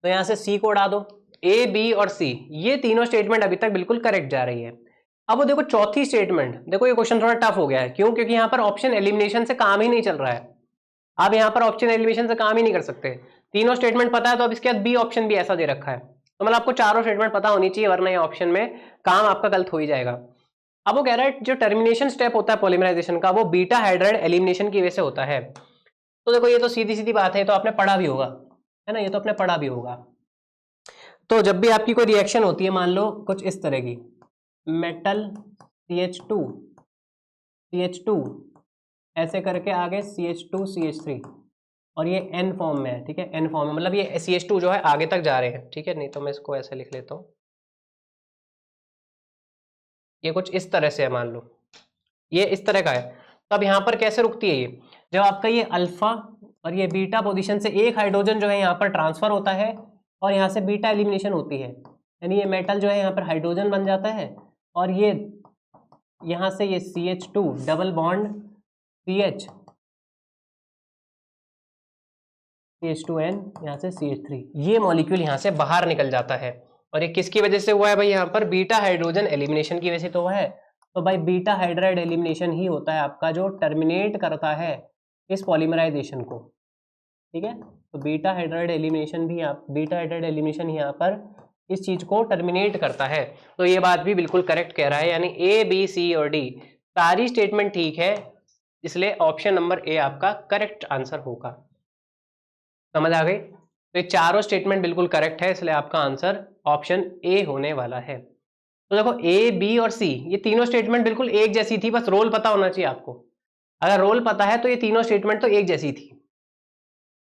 तो यहाँ से सी को उड़ा दो। ए, बी और सी ये तीनों स्टेटमेंट अभी तक बिल्कुल करेक्ट जा रही है। अब वो देखो चौथी स्टेटमेंट, देखो ये क्वेश्चन थोड़ा टफ हो गया है। क्यों? क्योंकि यहाँ पर ऑप्शन एलिमिनेशन से काम ही नहीं चल रहा है। आप यहाँ पर ऑप्शन एलिमिनेशन से काम ही नहीं कर सकते। तीनों स्टेटमेंट पता है, तो अब इसके बाद बी ऑप्शन भी ऐसा दे रखा है, तो मतलब आपको चारों स्टेटमेंट पता होनी चाहिए, वरना ये ऑप्शन में काम आपका गलत हो ही जाएगा। अब वो कह रहा है जो टर्मिनेशन स्टेप होता है पॉलीमराइजेशन का, वो बीटा हाइड्राइड एलिमिनेशन की वजह से होता है। तो देखो ये तो सीधी सीधी बात है, तो आपने पढ़ा भी होगा, है ना, ये तो आपने पढ़ा भी होगा। तो जब भी आपकी कोई रिएक्शन होती है, मान लो कुछ इस तरह की, मेटल CH2 ऐसे करके आगे CH2 CH3, और ये N फॉर्म में है, ठीक है, N फॉर्म में, मतलब ये CH2 जो है आगे तक जा रहे हैं, ठीक है। नहीं तो मैं इसको ऐसे लिख लेता हूँ, ये कुछ इस तरह से है, मान लो ये इस तरह का है। तो अब यहाँ पर कैसे रुकती है ये, जब आपका ये अल्फा और ये बीटा पोजीशन से एक हाइड्रोजन जो है यहाँ पर ट्रांसफर होता है, और यहाँ से बीटा एलिमिनेशन होती है, यानी ये मेटल जो है यहाँ पर हाइड्रोजन बन जाता है, और ये यहाँ से ये CH2 डबल बॉन्ड CH2N, यहाँ से CH3, ये मॉलिक्यूल यहाँ से बाहर निकल जाता है। और ये किसकी वजह से हुआ है भाई, यहाँ पर बीटा हाइड्रोजन एलिमिनेशन की वजह से तो हुआ है। तो भाई बीटा हाइड्राइड एलिमिनेशन ही होता है आपका जो टर्मिनेट करता है इस पॉलीमराइजेशन को, ठीक है। तो बीटा हाइड्राइड एलिमिनेशन ही यहाँ पर इस चीज को टर्मिनेट करता है। तो ये बात भी बिल्कुल करेक्ट कह रहा है, यानी ए, बी, सी और डी सारी स्टेटमेंट ठीक है, इसलिए ऑप्शन नंबर ए आपका करेक्ट आंसर होगा। समझ आ गई? तो ये चारों स्टेटमेंट बिल्कुल करेक्ट है, इसलिए आपका आंसर ऑप्शन ए होने वाला है। तो देखो ए, बी और सी ये तीनों स्टेटमेंट बिल्कुल एक जैसी थी, बस रोल पता होना चाहिए आपको। अगर रोल पता है तो ये तीनों स्टेटमेंट तो एक जैसी थी।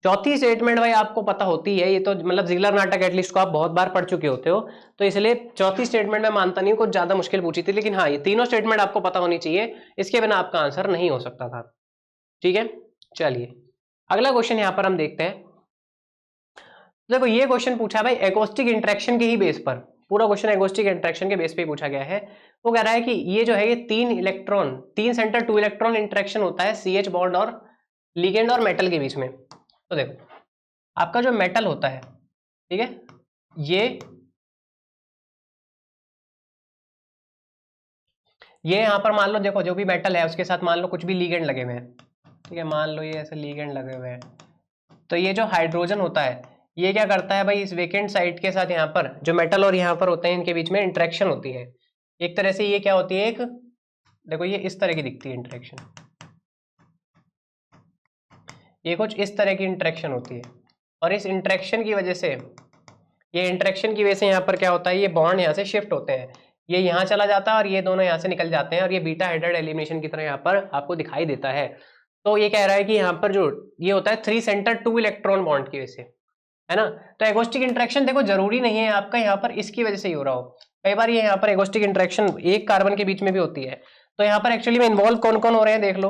चौथी स्टेटमेंट भाई आपको पता होती है, ये तो मतलब जिगलर नाटक एटलीस्ट को आप बहुत बार पढ़ चुके होते हो, तो इसलिए चौथी स्टेटमेंट मैं मानता नहीं हूँ कुछ ज्यादा मुश्किल पूछी थी, लेकिन हाँ ये तीनों स्टेटमेंट आपको पता होनी चाहिए, इसके बिना आपका आंसर नहीं हो सकता था, ठीक है। चलिए अगला क्वेश्चन यहाँ पर हम देखते हैं। देखो ये क्वेश्चन पूछा है भाई एकॉस्टिक इंटरेक्शन के ही बेस पर, पूरा क्वेश्चन एकॉस्टिक इंटरेक्शन के बेस पे पूछा गया है। वो कह रहा है कि ये जो है ये 3 सेंटर 2 इलेक्ट्रॉन इंटरेक्शन होता है CH बॉन्ड और लिगेंड और मेटल के बीच में। तो देखो आपका जो मेटल होता है, ठीक है, ये यहाँ पर मान लो, देखो जो भी मेटल है उसके साथ मान लो कुछ भी लिगेंड लगे हुए हैं, ठीक है, मान लो ये ऐसे लिगेंड लगे हुए हैं। तो ये जो हाइड्रोजन होता है ये क्या करता है भाई, इस वेकेंट साइट के साथ यहाँ पर जो मेटल और यहाँ पर होते हैं इनके बीच में इंटरेक्शन होती है। एक तरह से ये क्या होती है, एक देखो ये इस तरह की दिखती है इंटरेक्शन, ये कुछ इस तरह की इंटरेक्शन होती है, और इस इंटरेक्शन की वजह से यहाँ पर क्या होता है, ये बॉन्ड यहाँ से शिफ्ट होते हैं, ये यहाँ चला जाता है और ये दोनों यहाँ से निकल जाते हैं, और ये बीटा हाइड्राइड एलिमिनेशन की तरह यहाँ पर आपको दिखाई देता है। तो ये कह रहा है कि यहाँ पर जो ये होता है 3 सेंटर 2 इलेक्ट्रॉन बॉन्ड की वजह से, है ना। तो एगोस्टिक इंटरेक्शन देखो जरूरी नहीं है आपका यहाँ पर इसकी वजह से ही हो रहा हो, कई बार ये यहाँ पर एगोस्टिक इंटरेक्शन एक कार्बन के बीच में भी होती है। तो यहाँ पर एक्चुअली में इन्वॉल्व कौन कौन हो रहे हैं देख लो,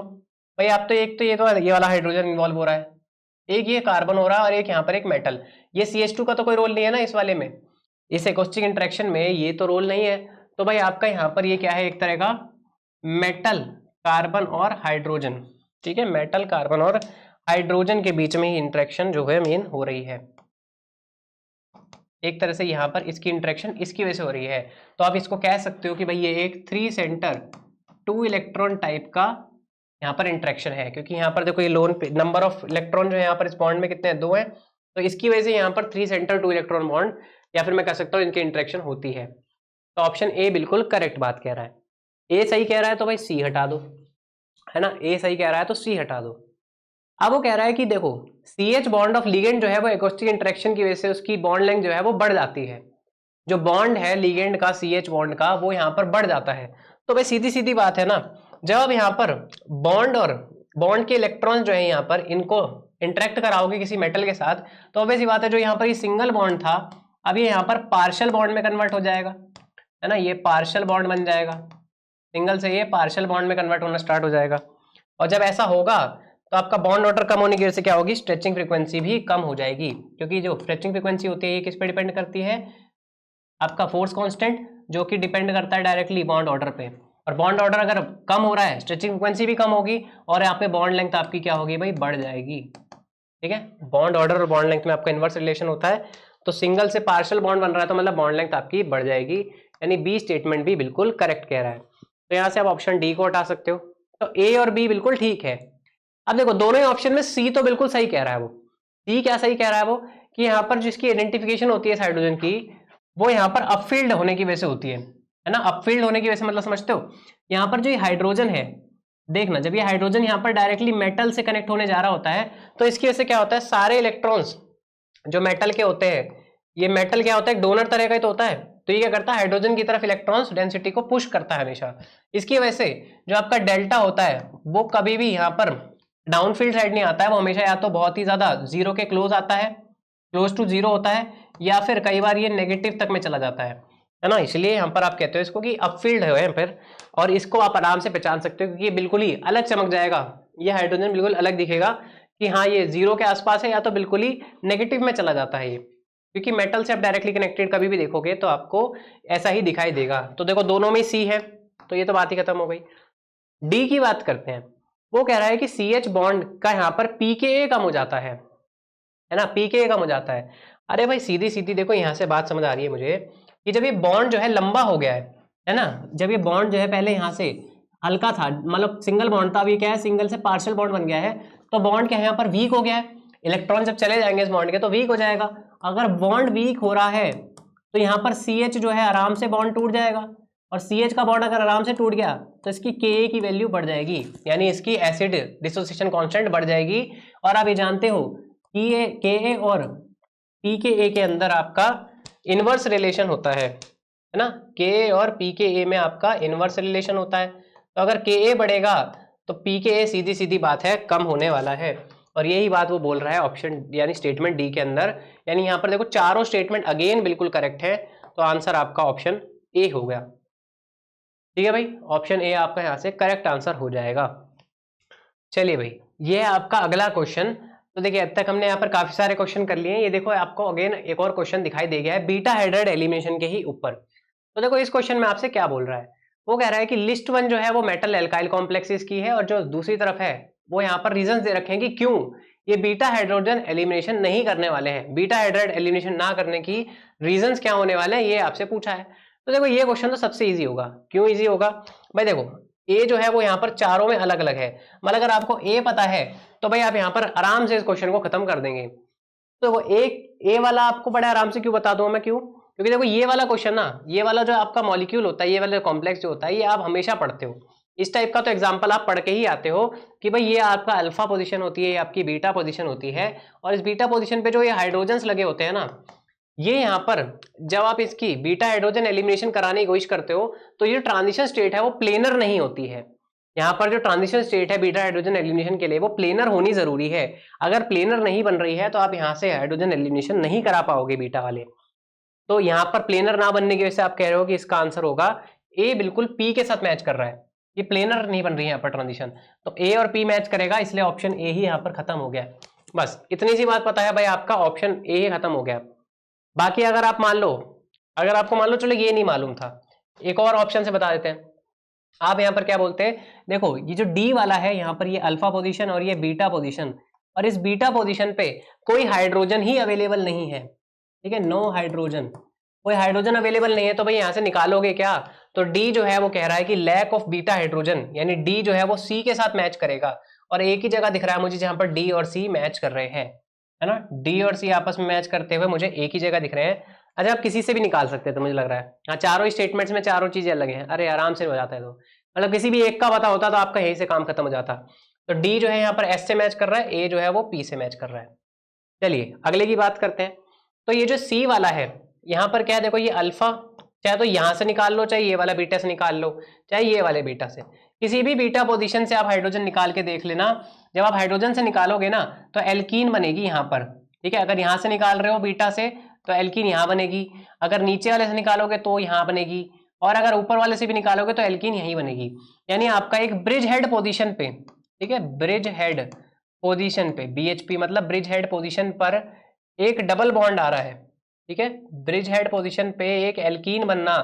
भाई आप तो एक तो ये वाला हाइड्रोजन इन्वॉल्व हो रहा है, एक ये कार्बन हो रहा है और एक यहाँ पर एक मेटल। ये CH2 का तो कोई रोल नहीं है ना इस वाले में, इस एकॉस्टिक इंटरेक्शन में ये तो रोल नहीं है। तो भाई आपका यहाँ पर ये क्या है, एक तरह का मेटल कार्बन और हाइड्रोजन, ठीक है, मेटल कार्बन और हाइड्रोजन के बीच में ही इंटरेक्शन जो है मेन हो रही है। एक तरह से यहाँ पर इसकी इंटरेक्शन इसकी वजह से हो रही है। तो आप इसको कह सकते हो कि भाई ये एक 3 सेंटर 2 इलेक्ट्रॉन टाइप का यहाँ पर इंटरेक्शन है, क्योंकि यहाँ पर देखो ये लोन पे नंबर ऑफ इलेक्ट्रॉन जो है यहाँ पर इस बॉन्ड में कितने हैं, 2 हैं। तो इसकी वजह से यहाँ पर 3 सेंटर 2 इलेक्ट्रॉन बॉन्ड, या फिर मैं कह सकता हूँ इनकी इंटरेक्शन होती है। तो ऑप्शन ए बिल्कुल करेक्ट बात कह रहा है। ए सही कह रहा है तो भाई सी हटा दो, है ना, ए सही कह रहा है तो सी हटा दो। अब वो कह रहा है कि देखो CH बॉन्ड ऑफ लिगेंड जो है वो एकॉस्टिक इंटरेक्शन की वजह से उसकी बॉन्ड लेंथ जो है वो बढ़ जाती है। जो बॉन्ड है लिगेंड का CH बॉन्ड का वो यहाँ पर बढ़ जाता है। तो भाई सीधी सीधी बात है ना, जब यहाँ पर बॉन्ड और बॉन्ड के इलेक्ट्रॉन जो है यहाँ पर इनको इंटरेक्ट कराओगे किसी मेटल के साथ, तो ऑब्वियस बात है जो यहाँ पर ये सिंगल बॉन्ड था अब ये यहाँ पर पार्शियल बॉन्ड में कन्वर्ट हो जाएगा, है ना, ये पार्शियल बॉन्ड बन जाएगा, सिंगल से ये पार्शियल बॉन्ड में कन्वर्ट होना स्टार्ट हो जाएगा। और जब ऐसा होगा तो आपका बॉन्ड ऑर्डर कम होने की वजह से क्या होगी, स्ट्रेचिंग फ्रीक्वेंसी भी कम हो जाएगी, क्योंकि जो स्ट्रेचिंग फ्रीक्वेंसी होती है ये किस पे डिपेंड करती है, आपका फोर्स कांस्टेंट, जो कि डिपेंड करता है डायरेक्टली बॉन्ड ऑर्डर पे। और बॉन्ड ऑर्डर अगर कम हो रहा है स्ट्रेचिंग फ्रीक्वेंसी भी कम होगी और यहाँ पे बॉन्ड लेंथ आपकी क्या होगी भाई, बढ़ जाएगी। ठीक है, बॉन्ड ऑर्डर और बॉन्ड लेंथ में आपका इनवर्स रिलेशन होता है। तो सिंगल से पार्शियल बॉन्ड बन रहा है तो मतलब बॉन्ड लेंथ आपकी बढ़ जाएगी, यानी बी स्टेटमेंट भी बिल्कुल करेक्ट कह रहा है। तो यहाँ से आप ऑप्शन डी को हटा सकते हो। तो ए और बी बिल्कुल ठीक है। अब देखो दोनों ही ऑप्शन में सी तो बिल्कुल सही कह रहा है। वो सी क्या सही कह रहा है वो, कि यहाँ पर जिसकी आइडेंटिफिकेशन होती है हाइड्रोजन की वो यहाँ पर अपफील्ड होने की वजह से होती है ना। अपफील्ड होने की वजह से मतलब समझते हो, यहाँ पर जो ये हाइड्रोजन है, देखना जब ये हाइड्रोजन यहाँ पर डायरेक्टली मेटल से कनेक्ट होने जा रहा होता है तो इसकी वजह से क्या होता है, सारे इलेक्ट्रॉन्स जो मेटल के होते हैं, ये मेटल क्या होता है, एक डोनर तरह का ही तो होता है, तो ये क्या करता है हाइड्रोजन की तरफ इलेक्ट्रॉन्स डेंसिटी को पुश करता है हमेशा। इसकी वजह से जो आपका डेल्टा होता है वो कभी भी यहाँ पर डाउनफील्ड साइड नहीं आता है, वो हमेशा या तो बहुत ही ज्यादा जीरो के क्लोज आता है, क्लोज टू जीरो होता है, या फिर कई बार ये नेगेटिव तक में चला जाता है ना। इसलिए यहाँ पर आप कहते हो इसको कि अपफील्ड है फिर, और इसको आप आराम से पहचान सकते हो क्योंकि ये बिल्कुल ही अलग चमक जाएगा, ये हाइड्रोजन बिल्कुल अलग दिखेगा कि हाँ ये जीरो के आसपास है या तो बिल्कुल ही नेगेटिव में चला जाता है ये, क्योंकि मेटल से आप डायरेक्टली कनेक्टेड कभी भी देखोगे तो आपको ऐसा ही दिखाई देगा। तो देखो दोनों में सी है तो ये तो बात ही खत्म हो गई। डी की बात करते हैं। वो कह रहा है कि CH बॉन्ड का यहाँ पर pKa कम हो जाता है ना, pKa कम हो जाता है। अरे भाई सीधी सीधी देखो यहाँ से बात समझ आ रही है मुझे कि जब ये बॉन्ड जो है लंबा हो गया है ना, जब ये बॉन्ड जो है पहले यहाँ से हल्का था, मतलब सिंगल बॉन्ड था, अभी क्या है सिंगल से पार्शियल बॉन्ड बन गया है, तो बॉन्ड क्या है यहाँ पर वीक हो गया है, इलेक्ट्रॉन जब चले जाएंगे इस बॉन्ड के तो वीक हो जाएगा। अगर बॉन्ड वीक हो रहा है तो यहाँ पर CH जो है आराम से बॉन्ड टूट जाएगा, और CH का बॉन्ड अगर आराम से टूट गया तो इसकी Ka की वैल्यू बढ़ जाएगी, यानी इसकी एसिड डिसोसिएशन कांस्टेंट बढ़ जाएगी। और आप ये जानते हो कि Ka और pKa के अंदर आपका इनवर्स रिलेशन होता है ना, Ka और pKa में आपका इनवर्स रिलेशन होता है। तो अगर Ka बढ़ेगा तो pKa सीधी सीधी बात है कम होने वाला है, और यही बात वो बोल रहा है ऑप्शन यानी स्टेटमेंट डी के अंदर। यानी यहाँ पर देखो चारों स्टेटमेंट अगेन बिल्कुल करेक्ट है, तो आंसर आपका ऑप्शन ए हो गया। ठीक है भाई, ऑप्शन ए आपका यहाँ से करेक्ट आंसर हो जाएगा। चलिए भाई ये है आपका अगला क्वेश्चन। तो देखिए अब तक हमने यहाँ पर काफी सारे क्वेश्चन कर लिए हैं। ये देखो आपको अगेन एक और क्वेश्चन दिखाई दे गया है बीटा हाइड्राइड एलिमिनेशन के ही ऊपर। तो देखो इस क्वेश्चन में आपसे क्या बोल रहा है, वो कह रहा है कि लिस्ट 1 जो है वो मेटल एल्काइल कॉम्प्लेक्सेस की है, और जो दूसरी तरफ है वो यहाँ पर रीजन दे रखे हैं कि क्यों ये बीटा हाइड्रोजन एलिमिनेशन नहीं करने वाले हैं। बीटा हाइड्राइड एलिमिनेशन ना करने की रीजंस क्या होने वाले हैं ये आपसे पूछा है। तो देखो ये क्वेश्चन तो सबसे इजी होगा। क्यों इजी होगा भाई, देखो ए जो है वो यहाँ पर चारों में अलग अलग है, मतलब अगर आपको ए पता है तो भाई आप यहाँ पर आराम से इस क्वेश्चन को खत्म कर देंगे। तो वो एक ए वाला आपको बड़े आराम से क्यों बता दूं मैं, क्यों, क्योंकि देखो ये वाला क्वेश्चन ना, ये वाला जो आपका मॉलिक्यूल होता है, ये वाला कॉम्प्लेक्स जो होता है ये आप हमेशा पढ़ते हो। इस टाइप का तो एग्जाम्पल आप पढ़ के ही आते हो कि भाई ये आपका अल्फा पोजीशन होती है, ये आपकी बीटा पोजीशन होती है, और इस बीटा पोजीशन पे जो ये हाइड्रोजन्स लगे होते हैं ना, ये यहाँ पर जब आप इसकी बीटा हाइड्रोजन एलिमिनेशन कराने की कोशिश करते हो तो ये ट्रांजिशन स्टेट है वो प्लेनर नहीं होती है। यहाँ पर जो ट्रांजिशन स्टेट है बीटा हाइड्रोजन एलिमिनेशन के लिए वो प्लेनर होनी जरूरी है। अगर प्लेनर नहीं बन रही है तो आप यहाँ से हाइड्रोजन एलिमिनेशन नहीं करा पाओगे बीटा वाले। तो यहाँ पर प्लेनर ना बनने की वजह से आप कह रहे हो कि इसका आंसर होगा ए, बिल्कुल पी के साथ मैच कर रहा है। ये प्लेनर नहीं बन रही है यहाँ पर ट्रांजिशन, तो ए और पी मैच करेगा, इसलिए ऑप्शन ए ही यहाँ पर खत्म हो गया। बस इतनी सी बात पता है भाई, आपका ऑप्शन ए ही खत्म हो गया। बाकी अगर आप मान लो, अगर आपको मान लो चलो ये नहीं मालूम था, एक और ऑप्शन से बता देते हैं। आप यहाँ पर क्या बोलते हैं, देखो ये जो डी वाला है यहाँ पर, ये अल्फा पोजीशन और ये बीटा पोजीशन, और इस बीटा पोजीशन पे कोई हाइड्रोजन ही अवेलेबल नहीं है, ठीक है, नो हाइड्रोजन, कोई हाइड्रोजन अवेलेबल नहीं है, तो भाई यहाँ से निकालोगे क्या, तो डी जो है वो कह रहा है कि लैक ऑफ बीटा हाइड्रोजन, यानी डी जो है वो सी के साथ मैच करेगा, और एक ही जगह दिख रहा है मुझे जहां पर डी और सी मैच कर रहे हैं, है ना, डी और सी आपस में मैच करते हुए मुझे एक ही जगह दिख रहे हैं। अच्छा आप किसी से भी निकाल सकते हैं तो मुझे लग रहा है, हाँ चारों स्टेटमेंट्स में चारों चीजें अलग हैं, अरे आराम से हो जाता है, तो मतलब किसी भी एक का पता होता तो आपका यहीं से काम खत्म हो जाता। तो डी जो है यहाँ पर एस से मैच कर रहा है, ए जो है वो पी से मैच कर रहा है। चलिए अगले की बात करते हैं। तो ये जो सी वाला है यहाँ पर क्या है, देखो ये अल्फा, चाहे तो यहां से निकाल लो, चाहे ये वाला बीटा से निकाल लो, चाहे ये वाले बीटा से, किसी भी बीटा पोजीशन से आप हाइड्रोजन निकाल के देख लेना। जब आप हाइड्रोजन से निकालोगे ना तो एल्कीन बनेगी यहाँ पर, ठीक है, अगर यहां से निकाल रहे हो बीटा से तो एल्कीन यहाँ बनेगी, अगर नीचे वाले से निकालोगे तो यहाँ बनेगी, और अगर ऊपर वाले से भी निकालोगे तो एल्कीन यहीं बनेगी। यानी आपका एक ब्रिज हेड पोजीशन पे, ठीक है, ब्रिज हेड पोजीशन पे, BHP मतलब ब्रिज हेड पोजीशन पर एक डबल बॉन्ड आ रहा है, ठीक है, ब्रिज हेड पोजीशन पे एक एल्कीन बनना,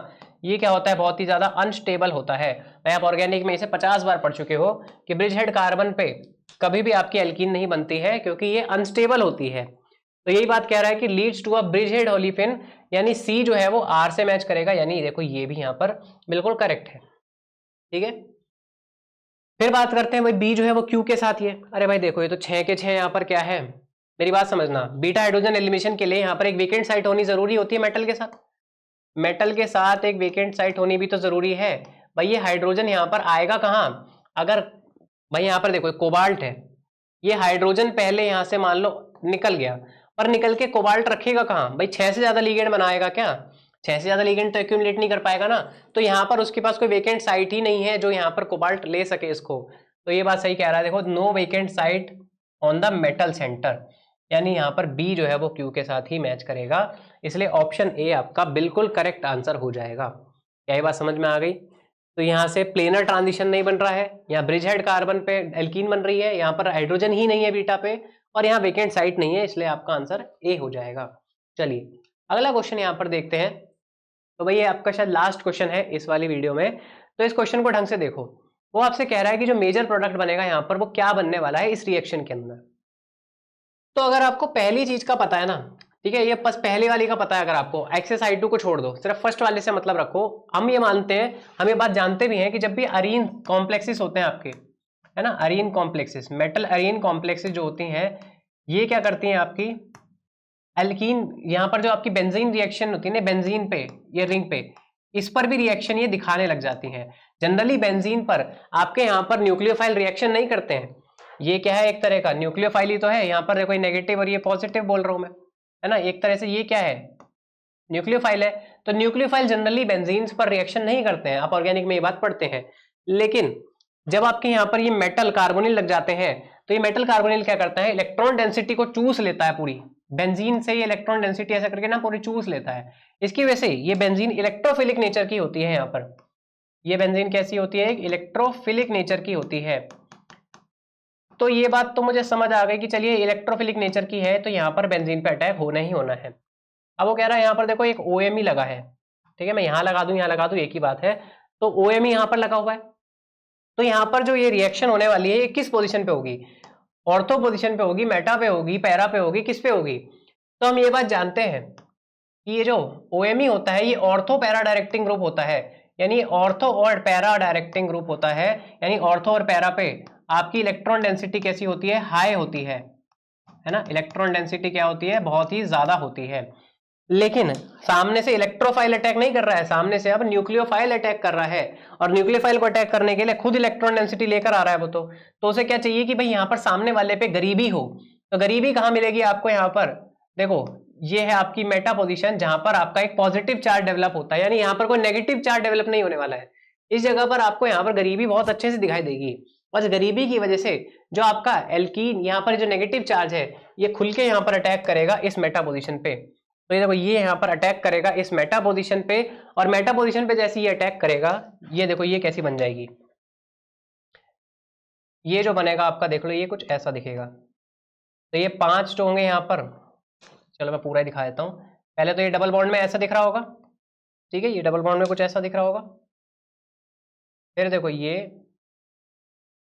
ये क्या होता है, बहुत ही ज्यादा अनस्टेबल होता है। मैं आप ऑर्गेनिक में इसे 50 बार पढ़ चुके हो कि ब्रिज हेड कार्बन पे कभी भी आपकी एल्कीन नहीं बनती है क्योंकि ये अनस्टेबल होती है। तो यही बात कह रहा है कि leads to a bridge head olefin, यानी सी जो है वो आर से मैच करेगा, यानी देखो ये भी यहाँ पर बिल्कुल करेक्ट है, ठीक है। फिर बात करते हैं भाई बी जो है वो क्यू के साथ ही है। अरे भाई देखो ये तो 6 के 6 यहाँ पर क्या है, मेरी बात समझना, बीटा हाइड्रोजन एलिमिनेशन के लिए यहाँ पर एक वेकेंट साइट होनी जरूरी होती है, मेटल के साथ, मेटल के साथ एक वेकेंट साइट होनी भी तो जरूरी है। भाई ये हाइड्रोजन यहाँ पर आएगा कहाँ, अगर भाई यहाँ पर देखो कोबाल्ट है, ये हाइड्रोजन पहले यहाँ से मान लो निकल गया, पर निकल के कोबाल्ट रखेगा कहाँ भाई, 6 से ज्यादा लिगेंड बनाएगा क्या, 6 से ज्यादा लिगेंड तो एक्यूमुलेट नहीं कर पाएगा ना, तो यहाँ पर उसके पास कोई वेकेंट साइट ही नहीं है जो यहाँ पर कोबाल्ट ले सके इसको। तो ये बात सही कह रहा है, देखो no vacant site on the metal centre, यानी यहाँ पर बी जो है वो क्यू के साथ ही मैच करेगा, इसलिए ऑप्शन ए आपका बिल्कुल करेक्ट आंसर हो जाएगा। क्या ये बात समझ में आ गई। तो यहाँ से प्लेनर ट्रांजिशन नहीं बन रहा है, यहाँ ब्रिज हेड कार्बन पे एल्कीन बन रही है, यहाँ पर हाइड्रोजन ही नहीं है बीटा पे, और यहाँ वेकेंट साइट नहीं है, इसलिए आपका आंसर ए हो जाएगा। चलिए अगला क्वेश्चन यहाँ पर देखते हैं। तो भाई ये आपका शायद लास्ट क्वेश्चन है इस वाली वीडियो में, तो इस क्वेश्चन को ढंग से देखो। वो आपसे कह रहा है कि जो मेजर प्रोडक्ट बनेगा यहाँ पर वो क्या बनने वाला है इस रिएक्शन के अंदर। तो अगर आपको पहली चीज का पता है ना, ठीक है, ये बस पहली वाली का पता है, अगर आपको XSI2 को छोड़ दो, सिर्फ फर्स्ट वाले से मतलब रखो। हम ये मानते हैं, हम ये बात जानते भी हैं कि जब भी अरीन कॉम्प्लेक्सेस होते हैं आपके, है ना, Areen complexes, metal Areen complexes जो होती हैं, ये क्या करती हैं आपकी एल्कीन, यहाँ पर जो आपकी बेंजीन रिएक्शन होती है ना, बेंजीन पे, ये रिंग पे, इस पर भी रिएक्शन ये दिखाने लग जाती हैं। जनरली बेंजीन पर आपके यहाँ पर न्यूक्लियोफाइल रिएक्शन नहीं करते हैं, ये क्या है, एक तरह का न्यूक्लियोफाइल ही तो है, यहाँ पर कोई नेगेटिव और ये पॉजिटिव बोल रहा हूं मैं, है ना, एक तरह से ये क्या है, न्यूक्लियोफाइल है। तो न्यूक्लियोफाइल जनरली बेंजीन्स पर रिएक्शन नहीं करते हैं, आप ऑर्गेनिक में ये बात पढ़ते हैं। लेकिन जब आपके यहाँ पर ये मेटल कार्बोनिल लग जाते हैं, तो ये मेटल कार्बोनिल क्या करता है, इलेक्ट्रॉन डेंसिटी को चूस लेता है पूरी, बेंजीन से ये इलेक्ट्रॉन डेंसिटी ऐसा करके ना पूरी चूस लेता है। इसकी वजह से ये बेंजीन इलेक्ट्रोफिलिक नेचर की होती है, यहाँ पर ये बेंजीन कैसी होती है, एक इलेक्ट्रोफिलिक नेचर की होती है। तो ये बात तो मुझे समझ आ गई कि चलिए इलेक्ट्रोफिलिक नेचर की है, तो यहाँ पर बेंजीन पे अटैक होना ही होना है। अब वो कह रहा है यहाँ पर देखो एक OMe लगा है, ठीक है, मैं यहाँ लगा दूं, यहाँ लगा दूं, एक ही बात है। तो OMe यहाँ पर लगा हुआ है, तो यहाँ पर जो ये रिएक्शन होने वाली है ये किस पोजीशन पे होगी, ऑर्थो पोजीशन पे होगी, मेटा पे होगी, पैरा पे होगी, किस पे होगी। तो हम ये बात जानते हैं कि ये जो OMe होता है ये ऑर्थो पैरा डायरेक्टिंग ग्रुप होता है, यानी ऑर्थो और पैरा डायरेक्टिंग ग्रुप होता है, यानी ऑर्थो और पैरा पे आपकी इलेक्ट्रॉन डेंसिटी कैसी होती है, हाई होती है ना, इलेक्ट्रॉन डेंसिटी क्या होती है, बहुत ही ज्यादा होती है। लेकिन सामने से इलेक्ट्रोफाइल अटैक नहीं कर रहा है, सामने से अब न्यूक्लियोफाइल अटैक कर रहा है, और न्यूक्लियोफाइल को अटैक करने के लिए खुद इलेक्ट्रॉन डेंसिटी लेकर आ रहा है वो, तो उसे क्या चाहिए कि भाई यहाँ पर सामने वाले पे गरीबी हो। तो गरीबी कहाँ मिलेगी आपको, यहाँ पर देखो ये है आपकी मेटा पोजीशन, जहां पर आपका एक पॉजिटिव चार्ज डेवलप होता है, यानी यहाँ पर कोई नेगेटिव चार्ज डेवलप नहीं होने वाला है। इस जगह पर आपको यहाँ पर गरीबी बहुत अच्छे से दिखाई देगी, और गरीबी की वजह से जो आपका एल्कीन यहाँ पर जो नेगेटिव चार्ज है ये खुल के यहाँ पर अटैक करेगा इस मेटा पोजीशन पे। तो ये देखो ये यहाँ पर अटैक करेगा इस मेटा पोजीशन पे, और मेटा पोजीशन पे जैसे ये अटैक करेगा, ये देखो ये कैसी बन जाएगी, ये जो बनेगा आपका देख लो, ये कुछ ऐसा दिखेगा। तो ये 5 जो होंगे यहाँ पर, चलो मैं पूरा ही दिखा देता हूँ। पहले तो ये डबल बॉन्ड में ऐसा दिख रहा होगा, ठीक है, ये डबल बॉन्ड में कुछ ऐसा दिख रहा होगा। फिर देखो ये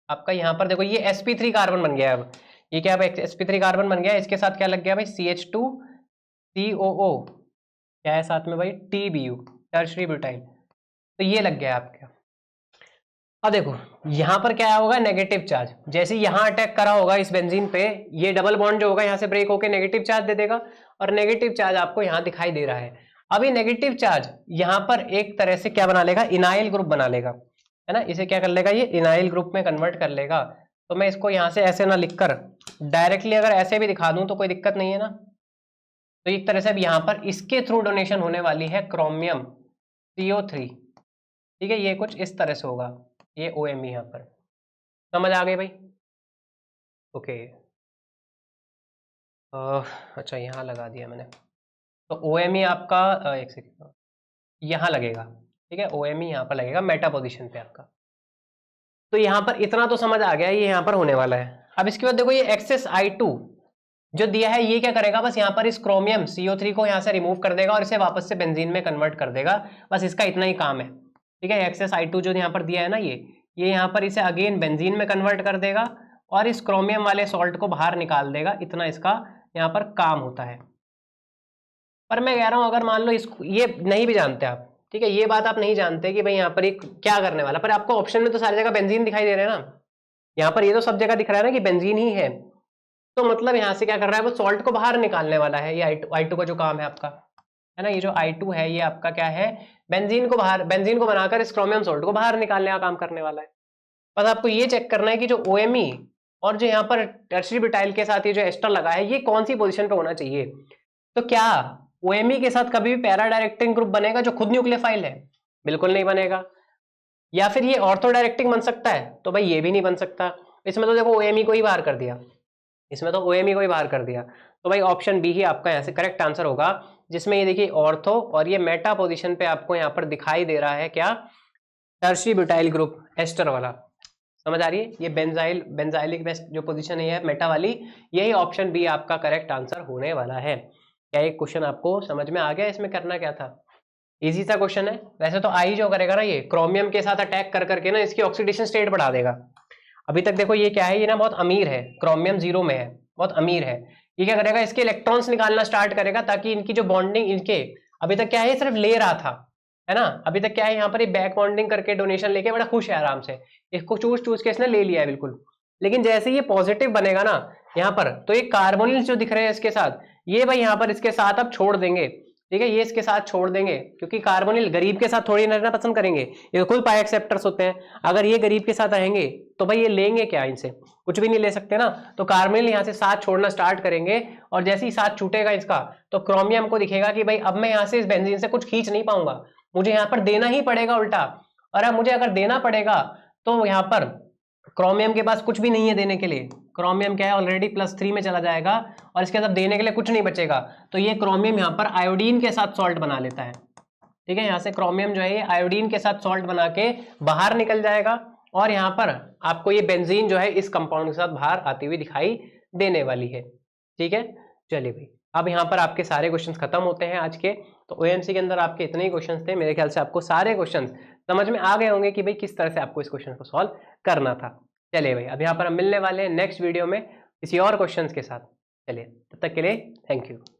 आपका यहाँ पर देखो, ये sp3 कार्बन बन गया। अब ये क्या, अब sp3 कार्बन बन गया, इसके साथ क्या लग गया भाई, CH2COO, क्या है साथ में भाई, TBU, टर्शरी ब्यूटाइल। तो ये लग गया आपका। अब देखो यहाँ पर क्या होगा, नेगेटिव चार्ज, जैसे यहाँ अटैक करा होगा इस बेंजीन पे, ये डबल बॉन्ड जो होगा यहाँ से ब्रेक होकर नेगेटिव चार्ज दे देगा, और नेगेटिव चार्ज आपको यहाँ दिखाई दे रहा है। अब ये नेगेटिव चार्ज यहाँ पर एक तरह से क्या बना लेगा, इनाइल ग्रुप बना लेगा, है ना, इसे क्या कर लेगा, ये इनाइल ग्रुप में कन्वर्ट कर लेगा। तो मैं इसको यहाँ से ऐसे ना लिखकर डायरेक्टली अगर ऐसे भी दिखा दूं तो कोई दिक्कत नहीं है ना। तो एक तरह से अब यहाँ पर इसके थ्रू डोनेशन होने वाली है क्रोमियम CO3, ठीक है, ये कुछ इस तरह से होगा, ये OMe यहाँ पर, समझ आ गई भाई, ओके। अच्छा यहाँ लगा दिया मैंने, तो OMe आपका एक सेकेंड यहाँ लगेगा, ठीक है, OMe यहाँ पर लगेगा मेटा पोजीशन पे आपका। तो यहाँ पर इतना तो समझ आ गया, ये यहाँ पर होने वाला है। अब इसके बाद देखो ये एक्सेस I2 जो दिया है, ये क्या करेगा, बस यहाँ पर इस क्रोमियम CO3 को यहाँ से रिमूव कर देगा और इसे वापस से बेंजीन में कन्वर्ट कर देगा, बस इसका इतना ही काम है, ठीक है। एक्सेस I2 जो यहाँ पर दिया है ना, ये यहाँ पर इसे अगेन बेंजीन में कन्वर्ट कर देगा और इस क्रोमियम वाले सॉल्ट को बाहर निकाल देगा, इतना इसका यहाँ पर काम होता है। पर मैं कह रहा हूँ अगर मान लो इसको ये नहीं भी जानते आप, ठीक है, ये बात आप नहीं जानते कि भाई यहाँ पर एक क्या करने वाला, पर आपको ऑप्शन में तो सारी जगह बेंजीन दिखाई दे रहे हैं ना, यहाँ पर ये तो सब जगह दिख रहा है ना कि बेंजीन ही है, तो मतलब यहाँ से क्या कर रहा है, वो सॉल्ट को बाहर निकालने वाला है। ये I2 का जो काम है आपका, है ना, ये जो I2 है ये आपका क्या है, बेंजीन को बनाकर इस क्रोमियम सॉल्ट को बाहर निकालने का काम करने वाला है। बस आपको ये चेक करना है कि जो OMe और जो यहाँ पर टर्शरी ब्यूटाइल के साथ ये जो एस्टर लगा है, ये कौन सी पोजीशन पे होना चाहिए। तो क्या OMe के साथ कभी भी पैरा डायरेक्टिंग ग्रुप बनेगा जो खुद न्यूक्लियोफाइल है? बिल्कुल नहीं बनेगा। या फिर ये ऑर्थो डायरेक्टिंग बन सकता है? तो भाई ये भी नहीं बन सकता। इसमें तो देखो OMe को ही बाहर कर दिया, इसमें तो OMe को ही बाहर कर दिया। तो भाई ऑप्शन बी ही आपका यहाँ से करेक्ट आंसर होगा, जिसमें ये देखिए ऑर्थो और ये मेटा पोजीशन पे आपको यहाँ पर दिखाई दे रहा है क्या, टर्शरी ब्यूटाइल ग्रुप एस्टर वाला। समझ आ रही है, ये बेंजाइलिक जो पोजीशन है मेटा वाली, यही ऑप्शन बी आपका करेक्ट आंसर होने वाला है। क्या एक क्वेश्चन आपको समझ में आ गया, इसमें करना क्या था, इजी सा क्वेश्चन है। वैसे तो आई जो करेगा ना, ये क्रोमियम के साथ अटैक कर करके ना इसकी ऑक्सीडेशन स्टेट बढ़ा देगा। अभी तक देखो ये क्या है, ये ना बहुत अमीर है, क्रोमियम 0 में है, बहुत अमीर है। ये क्या करेगा, इसके इलेक्ट्रॉन्स निकालना स्टार्ट करेगा ताकि इनकी जो बॉन्डिंग, इनके अभी तक क्या है, सिर्फ ले रहा था, है ना, अभी तक क्या है यहाँ पर ये बैक बॉन्डिंग करके डोनेशन लेके बड़ा खुश है आराम से, इसको चूज के इसने ले लिया है बिल्कुल। लेकिन जैसे ये पॉजिटिव बनेगा ना यहाँ पर, तो ये कार्बोनिल जो दिख रहे हैं इसके साथ, ये भाई यहाँ पर इसके साथ अब छोड़ देंगे, ठीक है, ये इसके साथ छोड़ देंगे, क्योंकि कार्बोनिल गरीब के साथ थोड़ी रहना पसंद करेंगे, ये खुद पाई एक्सेप्टर्स होते हैं। अगर ये गरीब के साथ रहेंगे तो भाई ये लेंगे क्या, इनसे कुछ भी नहीं ले सकते ना। तो कार्बोनिल यहाँ से साथ छोड़ना स्टार्ट करेंगे, और जैसे ही साथ छूटेगा इसका, तो क्रोमियम को दिखेगा कि भाई अब मैं यहाँ से इस बेंजीन से कुछ खींच नहीं पाऊंगा, मुझे यहाँ पर देना ही पड़ेगा उल्टा। और अब मुझे अगर देना पड़ेगा तो यहाँ पर क्रोमियम के पास कुछ भी नहीं है देने के लिए, क्रोमियम क्या है ऑलरेडी +3 में चला जाएगा, और इसके साथ देने के लिए कुछ नहीं बचेगा। तो ये क्रोमियम यहाँ पर आयोडीन के साथ सॉल्ट बना लेता है, ठीक है, यहाँ से क्रोमियम जो है ये आयोडीन के साथ सॉल्ट बना के बाहर निकल जाएगा, और यहाँ पर आपको ये बेंजीन जो है इस कंपाउंड के साथ बाहर आती हुई दिखाई देने वाली है, ठीक है। चलिए भाई, अब यहाँ पर आपके सारे क्वेश्चंस खत्म होते हैं आज के। तो OMC के अंदर आपके इतने ही क्वेश्चंस थे, मेरे ख्याल से आपको सारे क्वेश्चंस समझ में आ गए होंगे कि भाई किस तरह से आपको इस क्वेश्चन को सॉल्व करना था। चलिए भाई, अब यहाँ पर हम मिलने वाले हैं नेक्स्ट वीडियो में किसी और क्वेश्चंस के साथ। चलिए, तब तक के लिए थैंक यू।